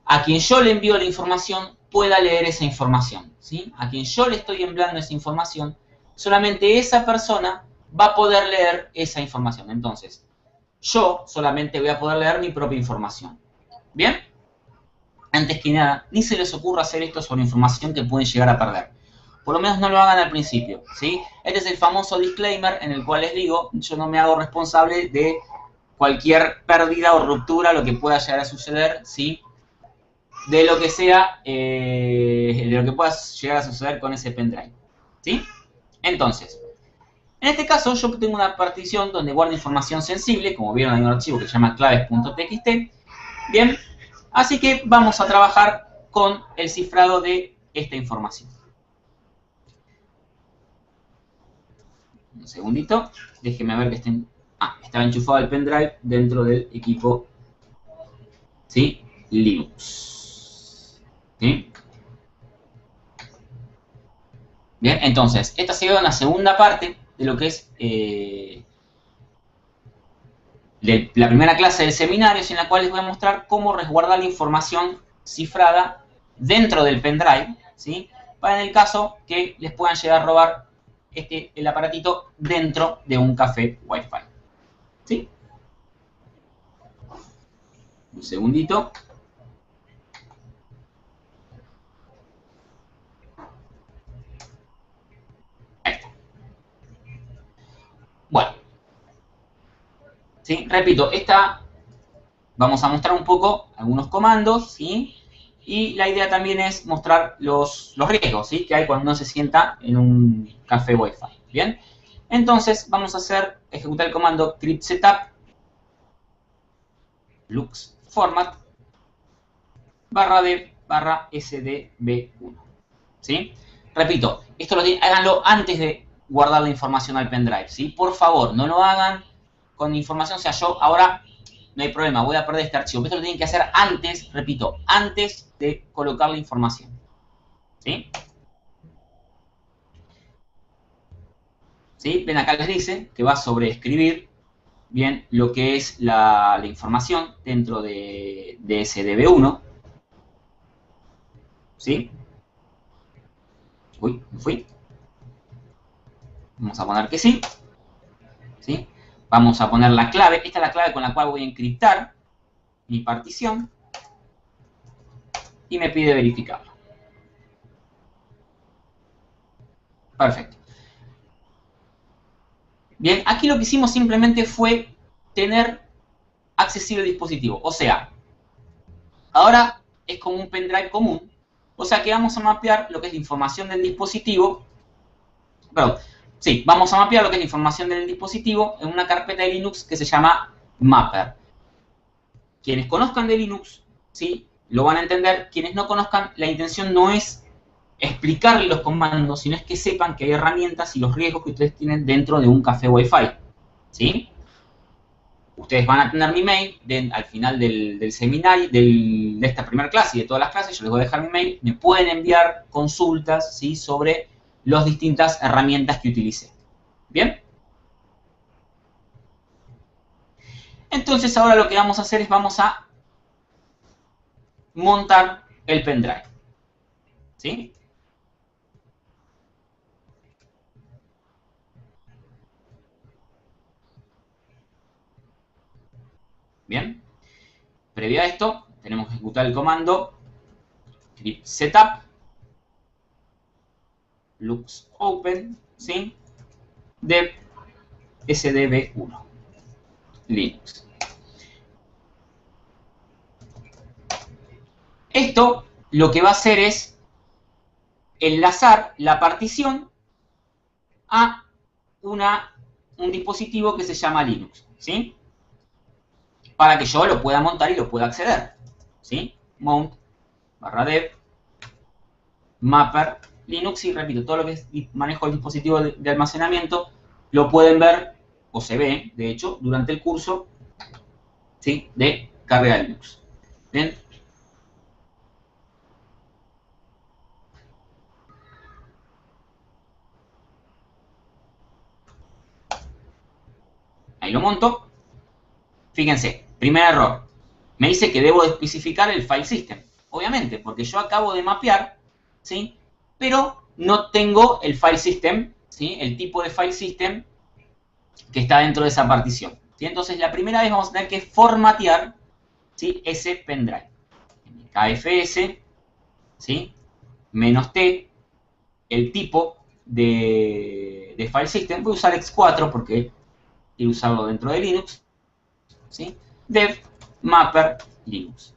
a quien yo le envío la información pueda leer esa información, ¿sí? A quien yo le estoy enviando esa información, solamente esa persona va a poder leer esa información. Entonces, yo solamente voy a poder leer mi propia información. ¿Bien? Antes que nada, ni se les ocurra hacer esto sobre información que pueden llegar a perder. Por lo menos no lo hagan al principio, ¿sí? Este es el famoso disclaimer en el cual les digo, yo no me hago responsable de cualquier pérdida o ruptura, lo que pueda llegar a suceder, ¿sí?, de lo que sea, de lo que pueda llegar a suceder con ese pendrive, ¿sí? Entonces, en este caso yo tengo una partición donde guardo información sensible, como vieron hay un archivo que se llama claves.txt, bien, así que vamos a trabajar con el cifrado de esta información. Un segundito, déjenme ver que estén... estaba enchufado el pendrive dentro del equipo, ¿sí?, Linux, ¿sí? Bien, entonces, esta sería una segunda parte de lo que es la primera clase del seminario, en la cual les voy a mostrar cómo resguardar la información cifrada dentro del pendrive, ¿sí?, para en el caso que les puedan llegar a robar el aparatito dentro de un café Wi-Fi, ¿sí? Un segundito. Ahí está. Bueno, ¿sí? Repito, vamos a mostrar un poco algunos comandos, ¿sí? Y la idea también es mostrar los riesgos, ¿sí?, que hay cuando uno se sienta en un café Wi-Fi. Bien, entonces vamos a ejecutar el comando crypt setup lux format /d /sdb1, ¿sí? Repito, esto háganlo antes de guardar la información al pendrive, ¿sí? Por favor, no lo hagan con información, o sea, yo ahora no hay problema, voy a perder este archivo. Esto lo tienen que hacer antes, repito, antes de colocar la información, ¿sí? ¿Sí? Ven, acá les dice que va a sobreescribir bien lo que es la información dentro de SDB1, ¿sí? Uy, me fui. Vamos a poner que sí, ¿sí? Vamos a poner la clave. Esta es la clave con la cual voy a encriptar mi partición. Y me pide verificarlo. Perfecto. Bien, aquí lo que hicimos simplemente fue tener accesible el dispositivo. O sea, ahora es como un pendrive común. O sea que vamos a mapear lo que es la información del dispositivo. Perdón, sí, vamos a mapear lo que es la información del dispositivo en una carpeta de Linux que se llama Mapper. Quienes conozcan de Linux, ¿sí?, lo van a entender. Quienes no conozcan, la intención no es explicarles los comandos, sino es que sepan que hay herramientas y los riesgos que ustedes tienen dentro de un café Wi-Fi, ¿sí? Ustedes van a tener mi mail al final del seminario, de esta primera clase y de todas las clases. Yo les voy a dejar mi mail. Me pueden enviar consultas, ¿sí?, sobre las distintas herramientas que utilicé. ¿Bien? Entonces ahora lo que vamos a hacer es vamos a montar el pendrive, ¿sí? Bien. Previo a esto, tenemos que ejecutar el comando script setup lux open, ¿sí?, dev sdb1 Linux. Esto lo que va a hacer es enlazar la partición a un dispositivo que se llama Linux, ¿sí?, para que yo lo pueda montar y lo pueda acceder, ¿sí? Mount /dev mapper Linux, y repito, todo lo que es manejo del dispositivo de almacenamiento lo pueden ver, o se ve, de hecho, durante el curso, ¿sí?, de carga de Linux. ¿Bien? Ahí lo monto. Fíjense, primer error. Me dice que debo especificar el file system. Obviamente, porque yo acabo de mapear, ¿sí?, pero no tengo el file system, ¿sí?, el tipo de file system que está dentro de esa partición, ¿sí? Entonces, la primera vez vamos a tener que formatear, ¿sí?, ese pendrive. KFS, ¿sí?, -t, el tipo de file system. Voy a usar x4 porque quiero usarlo dentro de Linux, ¿sí? Dev mapper Linux,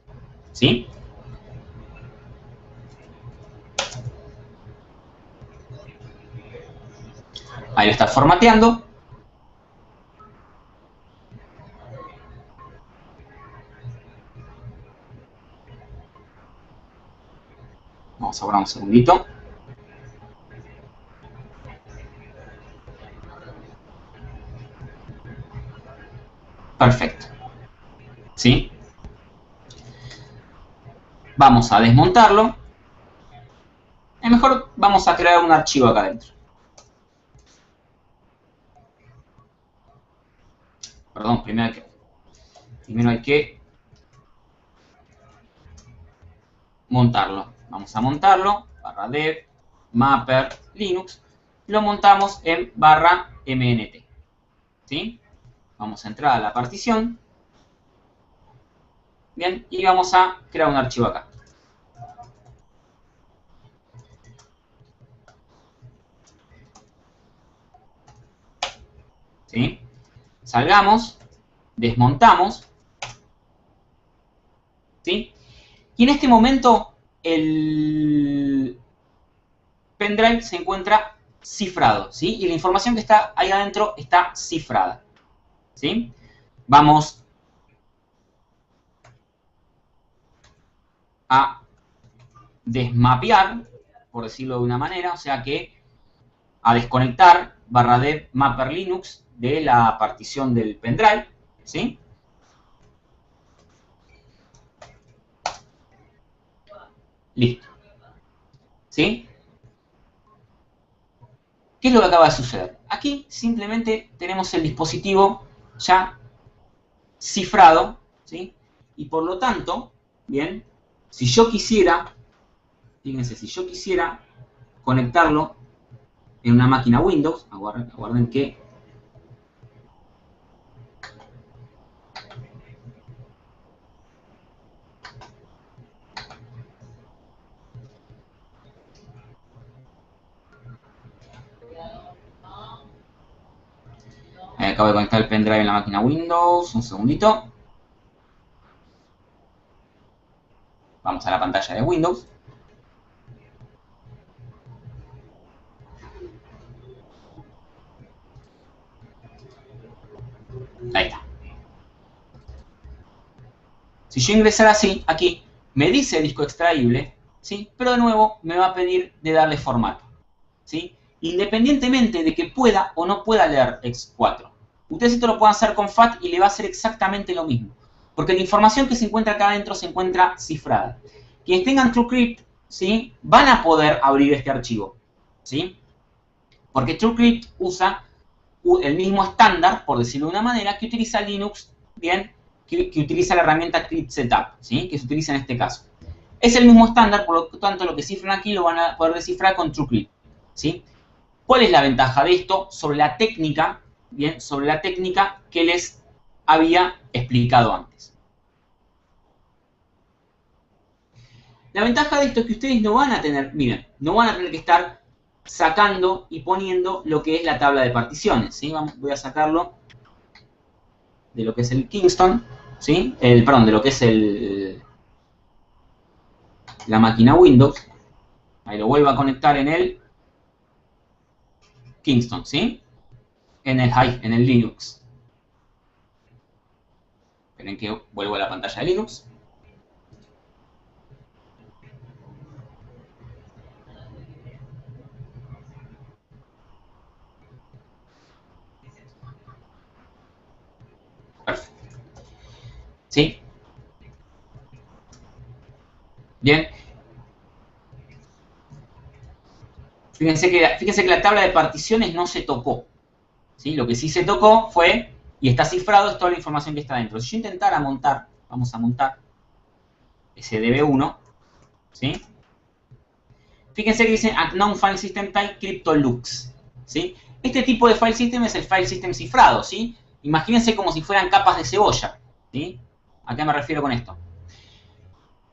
¿sí? Ahí lo está formateando. Vamos a ahora un segundito. Perfecto, ¿sí? Vamos a desmontarlo. Es mejor, vamos a crear un archivo acá adentro. Perdón, primero hay que montarlo. Vamos a montarlo, /dev mapper Linux. Lo montamos en /mnt, ¿sí? Vamos a entrar a la partición. Bien, y vamos a crear un archivo acá. ¿Sí? Salgamos, desmontamos, ¿sí? Y en este momento el pendrive se encuentra cifrado, ¿sí? Y la información que está ahí adentro está cifrada, ¿sí? Vamos a desmapear, por decirlo de una manera, o sea que a desconectar /dev mapper Linux de la partición del pendrive, ¿sí? Listo, ¿sí? ¿Qué es lo que acaba de suceder? Aquí simplemente tenemos el dispositivo ya cifrado, ¿sí? Y por lo tanto, bien, si yo quisiera fíjense, si yo quisiera conectarlo en una máquina Windows, aguarden que... Acabo de conectar el pendrive en la máquina Windows, un segundito. Vamos a la pantalla de Windows. Ahí está. Si yo ingresara así, aquí, me dice disco extraíble, ¿sí? Pero de nuevo me va a pedir de darle formato, ¿sí? Independientemente de que pueda o no pueda leer X4. Ustedes esto lo pueden hacer con FAT y le va a hacer exactamente lo mismo. Porque la información que se encuentra acá adentro se encuentra cifrada. Quienes tengan TrueCrypt, ¿sí? Van a poder abrir este archivo, ¿sí? Porque TrueCrypt usa el mismo estándar, por decirlo de una manera, que utiliza Linux, bien, que utiliza la herramienta Crypt Setup, ¿sí? Que se utiliza en este caso. Es el mismo estándar, por lo tanto lo que cifran aquí lo van a poder descifrar con TrueCrypt, ¿sí? ¿Cuál es la ventaja de esto sobre la técnica, bien, sobre la técnica que les había explicado antes? La ventaja de esto es que ustedes no van a tener, miren, no van a tener que estar sacando y poniendo lo que es la tabla de particiones, ¿sí? Voy a sacarlo de lo que es el Kingston, ¿sí? Perdón, de lo que es la máquina Windows. Ahí lo vuelvo a conectar en el Kingston, ¿sí? En el Linux. Esperen que vuelvo a la pantalla de Linux. Perfecto. ¿Sí? Bien. Fíjense que la tabla de particiones no se tocó, ¿sí? Lo que sí se tocó fue, y está cifrado, es toda la información que está dentro. Si yo intentara montar, vamos a montar ese DB1, ¿sí? Fíjense que dice Unknown File System Type CryptoLux, ¿sí? Este tipo de file system es el file system cifrado, ¿sí? Imagínense como si fueran capas de cebolla, ¿sí? ¿A qué me refiero con esto?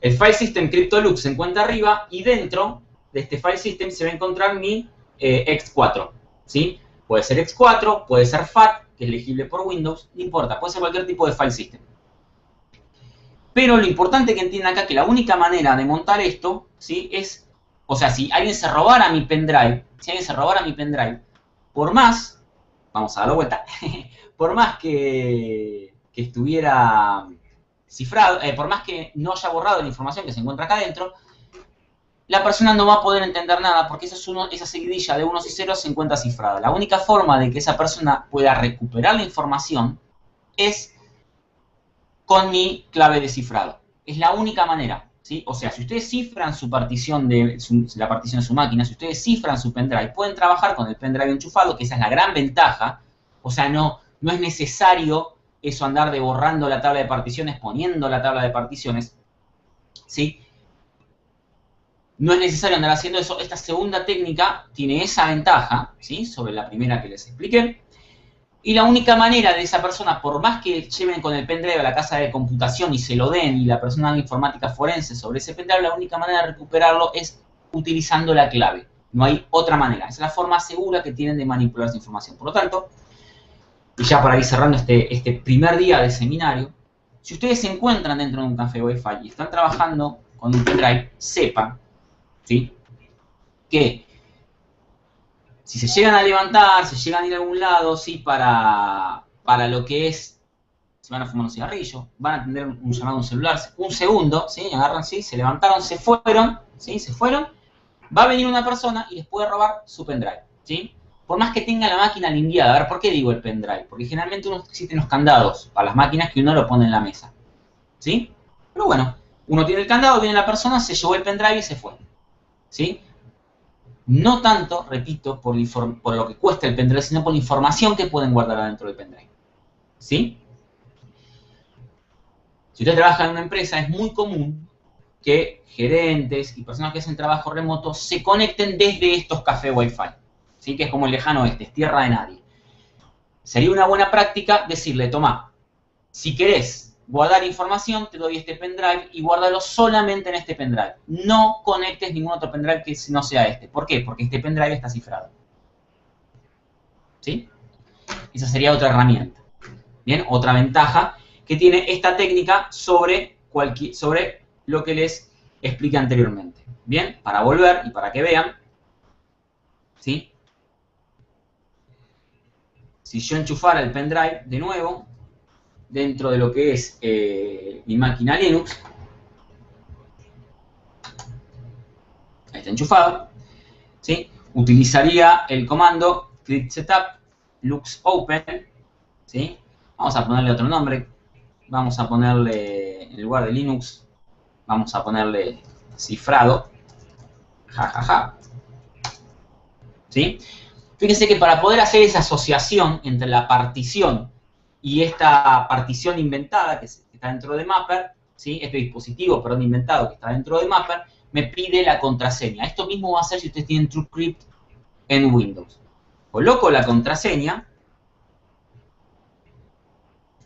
El file system CryptoLux se encuentra arriba y dentro de este file system se va a encontrar mi X4, ¿sí? Puede ser X4, puede ser FAT, que es legible por Windows, no importa, puede ser cualquier tipo de file system. Pero lo importante que entiendan acá es que la única manera de montar esto, ¿sí? Es, o sea, si alguien se robara mi pendrive, por más, vamos a darlo vuelta, por más que estuviera cifrado, por más que no haya borrado la información que se encuentra acá adentro, la persona no va a poder entender nada porque esa seguidilla de unos y ceros se encuentra cifrada. La única forma de que esa persona pueda recuperar la información es con mi clave de cifrado. Es la única manera, ¿sí? O sea, si ustedes cifran la partición de su máquina, si ustedes cifran su pendrive, pueden trabajar con el pendrive enchufado, que esa es la gran ventaja. O sea, no es necesario eso andar de borrando la tabla de particiones, poniendo la tabla de particiones, ¿sí? No es necesario andar haciendo eso. Esta segunda técnica tiene esa ventaja, ¿sí? Sobre la primera que les expliqué. Y la única manera de esa persona, por más que lleven con el pendrive a la casa de computación y se lo den, y la persona haga informática forense sobre ese pendrive, la única manera de recuperarlo es utilizando la clave. No hay otra manera. Esa es la forma segura que tienen de manipular esa información. Por lo tanto, y ya para ir cerrando este primer día de seminario, si ustedes se encuentran dentro de un café Wi-Fi y están trabajando con un pendrive, sepan, ¿sí?, que si se llegan a levantar, se llegan a ir a algún lado, ¿sí?, para lo que es, se van a fumar un cigarrillo, van a atender un llamado a un celular, un segundo, ¿sí?, agarran, ¿sí?, se levantaron, se fueron, ¿sí?, se fueron, va a venir una persona y les puede robar su pendrive, ¿sí? Por más que tenga la máquina limpiada. A ver, ¿por qué digo el pendrive? Porque generalmente existen los candados para las máquinas que uno lo pone en la mesa, ¿sí? Pero bueno, uno tiene el candado, viene la persona, se llevó el pendrive y se fue, ¿sí? No tanto, repito, por lo que cuesta el pendrive, sino por la información que pueden guardar adentro del pendrive, ¿sí? Si usted trabaja en una empresa, es muy común que gerentes y personas que hacen trabajo remoto se conecten desde estos cafés Wi-Fi, ¿sí? Que es como el lejano oeste, es tierra de nadie. Sería una buena práctica decirle, tomá, si querés guardar información, te doy este pendrive y guárdalo solamente en este pendrive. No conectes ningún otro pendrive que no sea este. ¿Por qué? Porque este pendrive está cifrado. ¿Sí? Esa sería otra herramienta. Bien, otra ventaja que tiene esta técnica sobre lo que les expliqué anteriormente. Bien, para volver y para que vean, ¿sí? Si yo enchufara el pendrive de nuevo dentro de lo que es mi máquina Linux, ahí está enchufado, ¿sí? Utilizaría el comando crypt setup lux open, ¿sí? Vamos a ponerle otro nombre, vamos a ponerle, en lugar de Linux, vamos a ponerle cifrado, jajaja, ¿sí? Fíjense que para poder hacer esa asociación entre la partición y esta partición inventada que está dentro de Mapper, ¿sí? Este dispositivo, perdón, inventado que está dentro de Mapper, me pide la contraseña. Esto mismo va a hacer si ustedes tienen TrueCrypt en Windows. Coloco la contraseña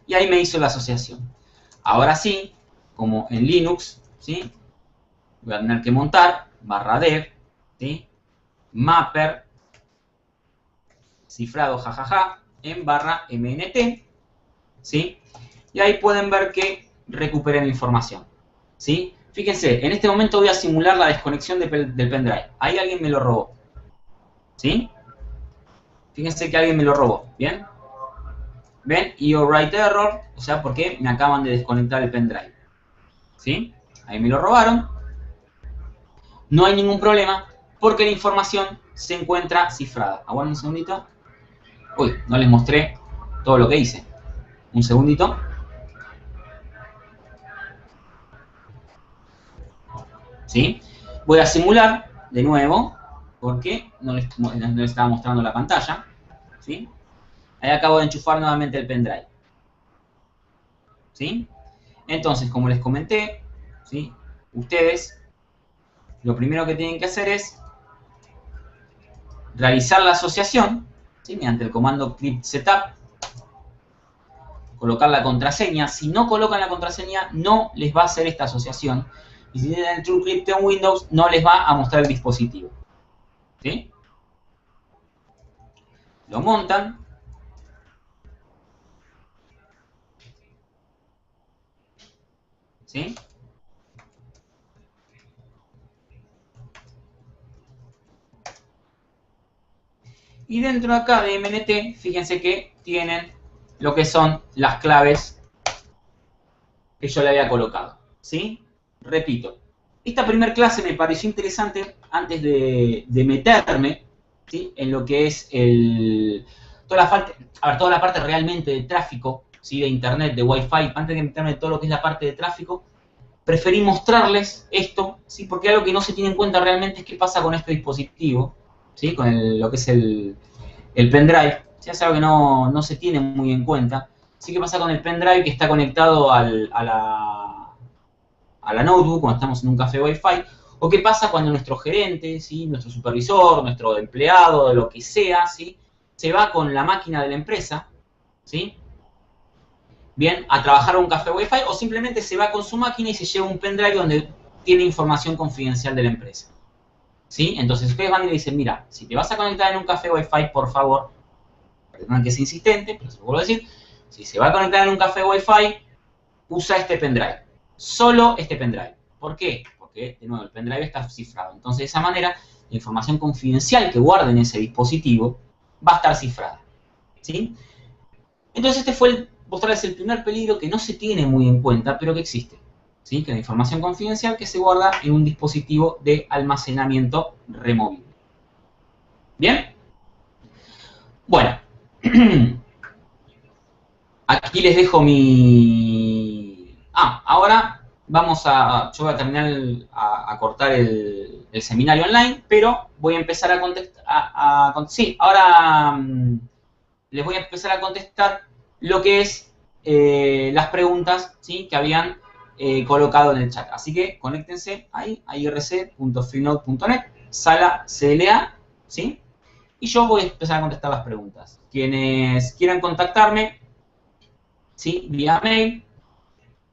y ahí me hizo la asociación. Ahora sí, como en Linux, ¿sí? Voy a tener que montar /dev, ¿sí? Mapper, cifrado jajaja, en /mnt, ¿sí? Y ahí pueden ver que recuperé mi información, ¿sí? Fíjense, en este momento voy a simular la desconexión del pendrive. Ahí alguien me lo robó, ¿sí? Fíjense que alguien me lo robó, ¿bien? ¿Ven? EO write error, o sea, porque me acaban de desconectar el pendrive, ¿sí? Ahí me lo robaron. No hay ningún problema porque la información se encuentra cifrada. Aguarden un segundito. Uy, no les mostré todo lo que hice. Un segundito. ¿Sí? Voy a simular de nuevo porque no les estaba mostrando la pantalla. ¿Sí? Ahí acabo de enchufar nuevamente el pendrive. ¿Sí? Entonces, como les comenté, ¿sí? Ustedes lo primero que tienen que hacer es realizar la asociación, ¿sí? Mediante el comando crypt setup, colocar la contraseña. Si no colocan la contraseña, no les va a hacer esta asociación. Y si tienen el TrueCrypt en Windows, no les va a mostrar el dispositivo. ¿Sí? Lo montan. ¿Sí? Y dentro de acá de MNT, fíjense que tienen lo que son las claves que yo le había colocado. ¿Sí? Repito, esta primera clase me pareció interesante antes de meterme, ¿sí? En lo que es toda la parte realmente de tráfico, ¿sí? De internet, de wifi. Antes de meterme en todo lo que es la parte de tráfico, preferí mostrarles esto, ¿sí? Porque algo que no se tiene en cuenta realmente es qué pasa con este dispositivo, ¿sí? Con lo que es el pendrive. ¿Sí? Es algo que no se tiene muy en cuenta. ¿Sí? ¿Qué pasa con el pendrive que está conectado a la notebook cuando estamos en un café Wi-Fi? ¿O qué pasa cuando nuestro gerente, ¿sí? Nuestro supervisor, nuestro empleado, lo que sea, ¿sí? Se va con la máquina de la empresa, ¿sí? Bien, a trabajar a un café Wi-Fi, o simplemente se va con su máquina y se lleva un pendrive donde tiene información confidencial de la empresa, ¿sí? Entonces ustedes van y le dicen, mira, si te vas a conectar en un café Wi-Fi, por favor, perdón que es insistente, pero se lo vuelvo a decir, si se va a conectar en un café Wi-Fi, usa este pendrive, solo este pendrive. ¿Por qué? Porque, de nuevo, el pendrive está cifrado. Entonces, de esa manera, la información confidencial que guarde en ese dispositivo va a estar cifrada, ¿sí? Entonces, este fue mostrarles el primer peligro que no se tiene muy en cuenta, pero que existe, ¿sí? Que es la información confidencial que se guarda en un dispositivo de almacenamiento removible. ¿Bien? Bueno, aquí les dejo mi... ahora yo voy a terminar a cortar el seminario online, pero voy a empezar a contestar, sí, ahora les voy a empezar a contestar lo que es las preguntas, ¿sí? Que habían colocado en el chat. Así que conéctense ahí a irc.freenode.net, sala CLA, ¿sí? Y yo voy a empezar a contestar las preguntas. Quienes quieran contactarme, ¿sí? Vía mail.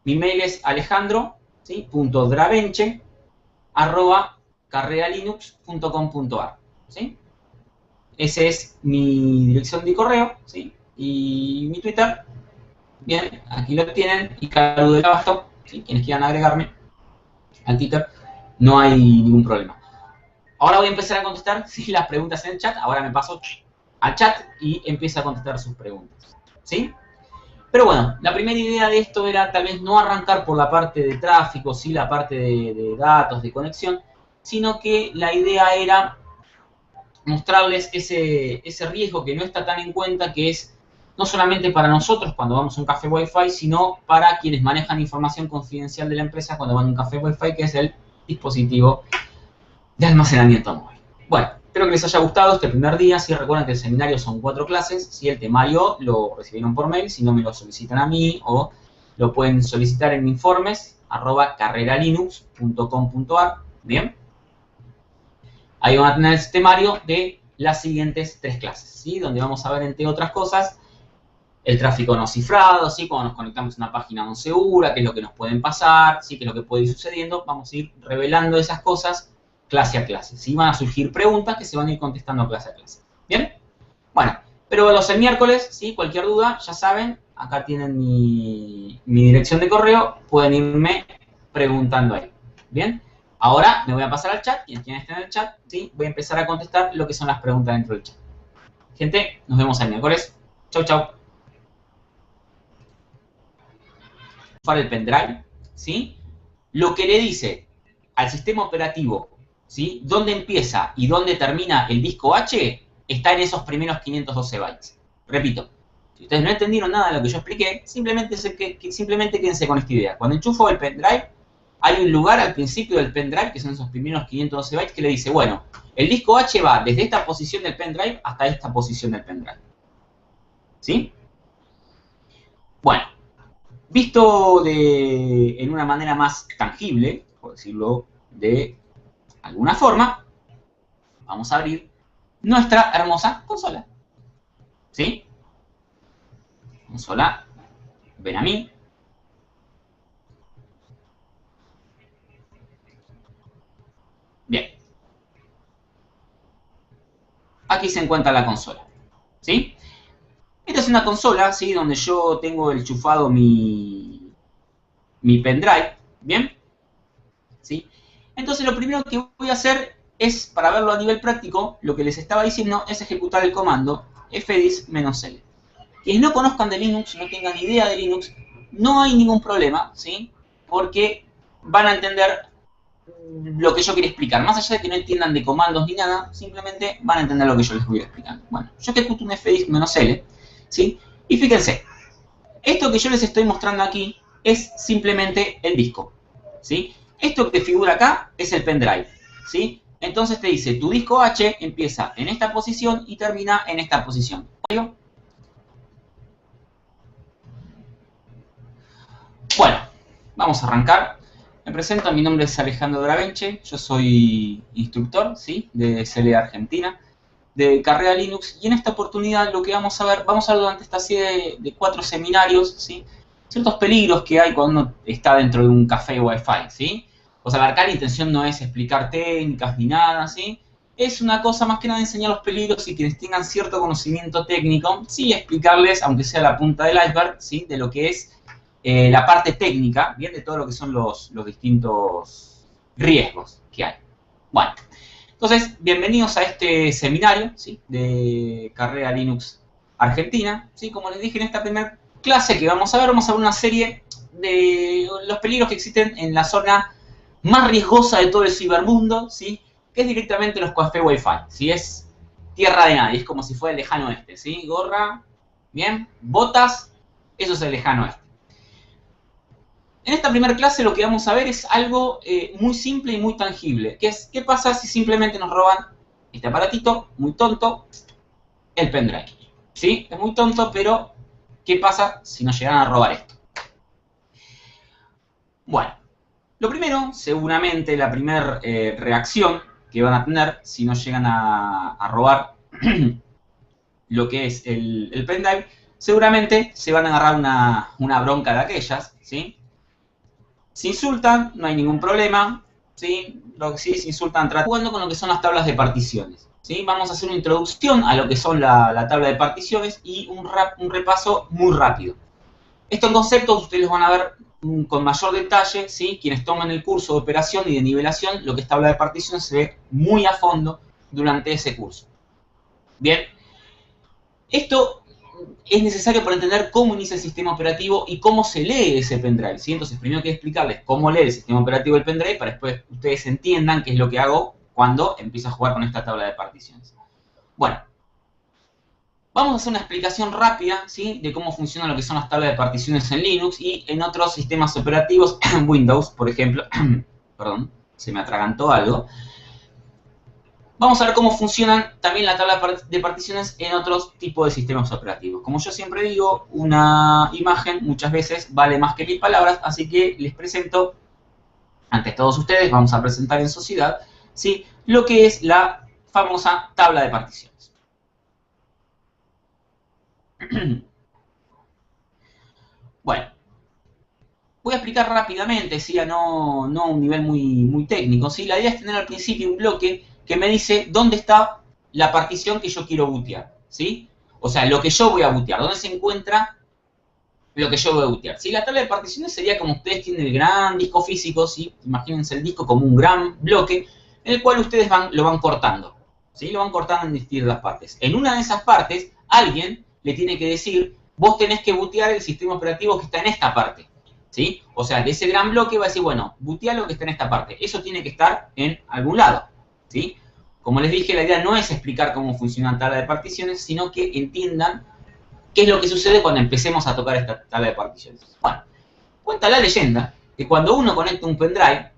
Mi mail es alejandro, ¿sí? .dravenche@carreralinux.com.ar, ¿sí? Esa es mi dirección de correo, ¿sí? Y mi Twitter, bien, aquí lo tienen, y Caru del Abasto, ¿sí? Quienes quieran agregarme al Twitter, no hay ningún problema. Ahora voy a empezar a contestar, ¿sí? Las preguntas en el chat. Ahora me paso al chat y empiezo a contestar sus preguntas, ¿sí? Pero bueno, la primera idea de esto era tal vez no arrancar por la parte de tráfico, sí, la parte de datos, de conexión, sino que la idea era mostrarles ese riesgo que no está tan en cuenta, que es no solamente para nosotros cuando vamos a un café Wi-Fi, sino para quienes manejan información confidencial de la empresa cuando van a un café Wi-Fi, que es el dispositivo de almacenamiento móvil. Bueno, espero que les haya gustado este primer día. Si recuerdan que el seminario son 4 clases, si el temario lo recibieron por mail, si no me lo solicitan a mí, o lo pueden solicitar en informes@carreralinux.com.ar. Bien, ahí van a tener el temario de las siguientes 3 clases, ¿sí? Donde vamos a ver, entre otras cosas, el tráfico no cifrado, ¿sí? Cuando nos conectamos a una página no segura, qué es lo que nos pueden pasar, ¿sí? Qué es lo que puede ir sucediendo. Vamos a ir revelando esas cosas clase a clase, ¿sí? Van a surgir preguntas que se van a ir contestando clase a clase. ¿Bien? Bueno, pero los el miércoles, ¿sí? Cualquier duda, ya saben, acá tienen mi dirección de correo, pueden irme preguntando ahí. ¿Bien? Ahora me voy a pasar al chat, y quien esté en el chat, ¿sí? Voy a empezar a contestar lo que son las preguntas dentro del chat. Gente, nos vemos el miércoles. Chau, chau. Para el pendrive, ¿sí? Lo que le dice al sistema operativo, ¿sí? Dónde empieza y dónde termina el disco H, está en esos primeros 512 bytes. Repito, si ustedes no entendieron nada de lo que yo expliqué, simplemente quédense con esta idea. Cuando enchufo el pendrive, hay un lugar al principio del pendrive, que son esos primeros 512 bytes, que le dice, bueno, el disco H va desde esta posición del pendrive hasta esta posición del pendrive. ¿Sí? Bueno, visto en una manera más tangible, por decirlo de alguna forma, vamos a abrir nuestra hermosa consola. ¿Sí? Consola, ven a mí. Bien. Aquí se encuentra la consola. ¿Sí? Esta es una consola, ¿sí? Donde yo tengo enchufado mi pendrive. ¿Bien? ¿Sí? Entonces lo primero que voy a hacer es, para verlo a nivel práctico, lo que les estaba diciendo es ejecutar el comando fdisk-l. Quienes no conozcan de Linux, no tengan idea de Linux, no hay ningún problema, ¿sí? Porque van a entender lo que yo quiero explicar. Más allá de que no entiendan de comandos ni nada, simplemente van a entender lo que yo les voy a explicar. Bueno, yo ejecuto un fdisk-l, ¿sí? Y fíjense, esto que yo les estoy mostrando aquí es simplemente el disco, ¿sí? Esto que figura acá es el pendrive, ¿sí? Entonces te dice, tu disco H empieza en esta posición y termina en esta posición. Bueno, vamos a arrancar. Me presento, mi nombre es Alejandro Dravenche, yo soy instructor, ¿sí? De CLA Argentina, de carrera Linux, y en esta oportunidad lo que vamos a ver durante esta serie de 4 seminarios, ¿sí? Ciertos peligros que hay cuando uno está dentro de un café Wi-Fi, ¿sí? O sea, acá la intención no es explicar técnicas ni nada, ¿sí? Es una cosa más que nada enseñar los peligros, y quienes tengan cierto conocimiento técnico, sí, explicarles, aunque sea la punta del iceberg, ¿sí? De lo que es la parte técnica, bien, de todo lo que son los distintos riesgos que hay. Bueno, entonces, bienvenidos a este seminario, ¿sí? De carrera Linux Argentina, ¿sí? Como les dije en esta primera clase que vamos a ver una serie de los peligros que existen en la zona más riesgosa de todo el cibermundo, ¿sí? Que es directamente los cafés Wi-Fi, ¿sí? Es tierra de nadie, es como si fuera el lejano oeste, ¿sí? Gorra, bien, botas, eso es el lejano oeste. En esta primera clase lo que vamos a ver es algo muy simple y muy tangible, que es, ¿qué pasa si simplemente nos roban este aparatito muy tonto, el pendrive? ¿Sí? Es muy tonto, pero ¿qué pasa si nos llegan a robar esto? Bueno, lo primero, seguramente la primera reacción que van a tener si no llegan a robar lo que es el pendrive, seguramente se van a agarrar una bronca de aquellas, ¿sí? Si insultan, no hay ningún problema, ¿sí? Lo que sí, si insultan, jugando con lo que son las tablas de particiones, ¿sí? Vamos a hacer una introducción a lo que son la tabla de particiones y un repaso muy rápido. Estos conceptos ustedes los van a ver con mayor detalle, ¿sí? Quienes toman el curso de operación y de nivelación, lo que es tabla de particiones se ve muy a fondo durante ese curso. Bien, esto es necesario para entender cómo inicia el sistema operativo y cómo se lee ese pendrive, ¿sí? Entonces, primero quiero explicarles cómo lee el sistema operativo del pendrive para después ustedes entiendan qué es lo que hago cuando empiezo a jugar con esta tabla de particiones. Bueno, vamos a hacer una explicación rápida, ¿sí? De cómo funcionan lo que son las tablas de particiones en Linux y en otros sistemas operativos, en Windows, por ejemplo. Perdón, se me atragantó algo. Vamos a ver cómo funcionan también la tabla de particiones en otros tipos de sistemas operativos. Como yo siempre digo, una imagen muchas veces vale más que 1000 palabras, así que les presento, ante todos ustedes, vamos a presentar en sociedad, ¿sí? Lo que es la famosa tabla de particiones. Bueno, voy a explicar rápidamente, ¿sí? No a un nivel muy técnico, ¿sí? La idea es tener al principio un bloque que me dice dónde está la partición que yo quiero bootear, ¿sí? O sea, lo que yo voy a bootear, dónde se encuentra lo que yo voy a bootear, ¿sí? La tabla de particiones sería como ustedes tienen el gran disco físico, ¿sí? Imagínense el disco como un gran bloque en el cual ustedes lo van cortando, ¿sí? Lo van cortando en distintas partes. En una de esas partes, alguien le tiene que decir, vos tenés que bootear el sistema operativo que está en esta parte, ¿sí? O sea, de ese gran bloque va a decir, bueno, bootea lo que está en esta parte. Eso tiene que estar en algún lado, ¿sí? Como les dije, la idea no es explicar cómo funciona la tabla de particiones, sino que entiendan qué es lo que sucede cuando empecemos a tocar esta tabla de particiones. Bueno, cuenta la leyenda que cuando uno conecta un pendrive,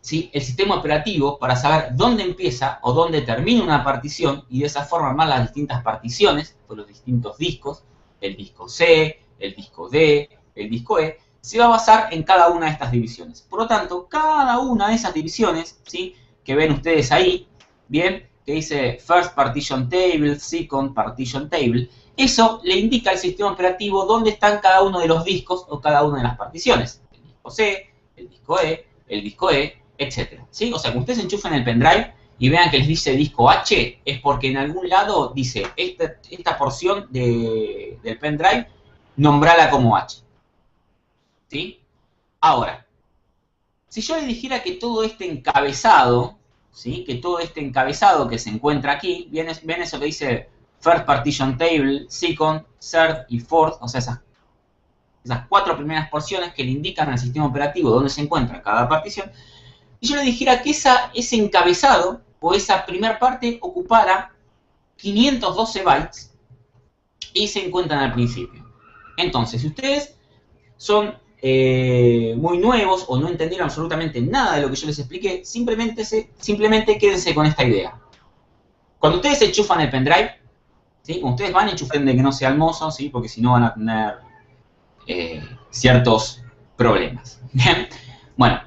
¿sí? El sistema operativo, para saber dónde empieza o dónde termina una partición y de esa forma armar las distintas particiones por los distintos discos, el disco C, el disco D, el disco E, se va a basar en cada una de estas divisiones. Por lo tanto, cada una de esas divisiones, ¿sí? Que ven ustedes ahí, bien, que dice First Partition Table, Second Partition Table, eso le indica al sistema operativo dónde están cada uno de los discos o cada una de las particiones. El disco C, el disco E, el disco E, etc. ¿Sí? O sea, que ustedes enchufen el pendrive y vean que les dice disco H, es porque en algún lado dice esta porción del pendrive, nombrala como H. ¿Sí? Ahora, si yo le dijera que todo este encabezado, ¿sí? Que todo este encabezado que se encuentra aquí, ven eso que dice First Partition Table, Second, Third y Fourth, o sea, esas 4 primeras porciones que le indican al sistema operativo dónde se encuentra cada partición, y yo le dijera que ese encabezado o esa primera parte ocupara 512 bytes y se encuentran al principio. Entonces, si ustedes son muy nuevos o no entendieron absolutamente nada de lo que yo les expliqué, simplemente quédense con esta idea. Cuando ustedes enchufan el pendrive, ¿sí? Cuando ustedes van a enchufar de que no sea el mozo, ¿sí? Porque si no van a tener ciertos problemas. Bien, bueno,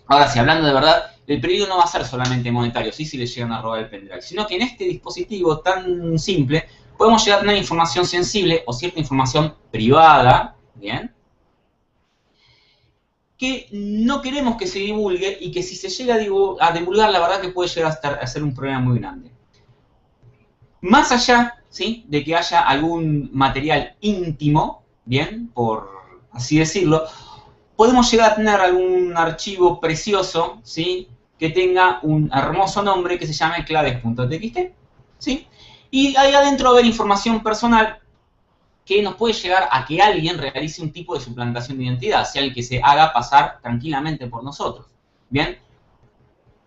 ahora sí, hablando de verdad, el peligro no va a ser solamente monetario, ¿sí? Si les llegan a robar el pendrive, sino que en este dispositivo tan simple podemos llegar a tener información sensible o cierta información privada, ¿bien? Que no queremos que se divulgue y que si se llega a divulgar, la verdad que puede llegar a ser un problema muy grande. Más allá, ¿sí? De que haya algún material íntimo, bien, por así decirlo, podemos llegar a tener algún archivo precioso, ¿sí? Que tenga un hermoso nombre que se llame claves.txt, ¿sí? Y ahí adentro va a haber información personal que nos puede llegar a que alguien realice un tipo de suplantación de identidad, sea el que se haga pasar tranquilamente por nosotros, ¿bien?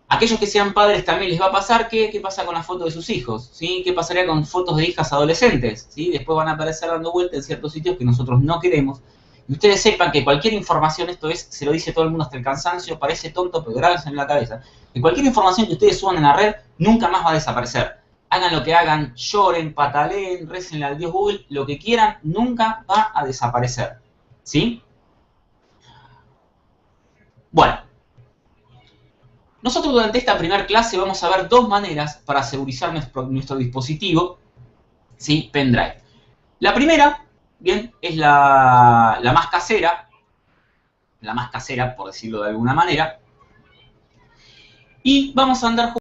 Aquellos que sean padres también les va a pasar qué pasa con las fotos de sus hijos, ¿sí? ¿Qué pasaría con fotos de hijas adolescentes? ¿Sí? Después van a aparecer dando vueltas en ciertos sitios que nosotros no queremos. Y ustedes sepan que cualquier información, esto es, se lo dice todo el mundo hasta el cansancio, parece tonto, pero grábense en la cabeza, que cualquier información que ustedes suban en la red nunca más va a desaparecer. Hagan lo que hagan, lloren, pataleen, récenle al Dios Google, lo que quieran, nunca va a desaparecer. ¿Sí? Nosotros durante esta primera clase vamos a ver dos maneras para segurizar nuestro dispositivo, ¿sí? Pendrive. La primera, bien, es la más casera, por decirlo de alguna manera, y vamos a andar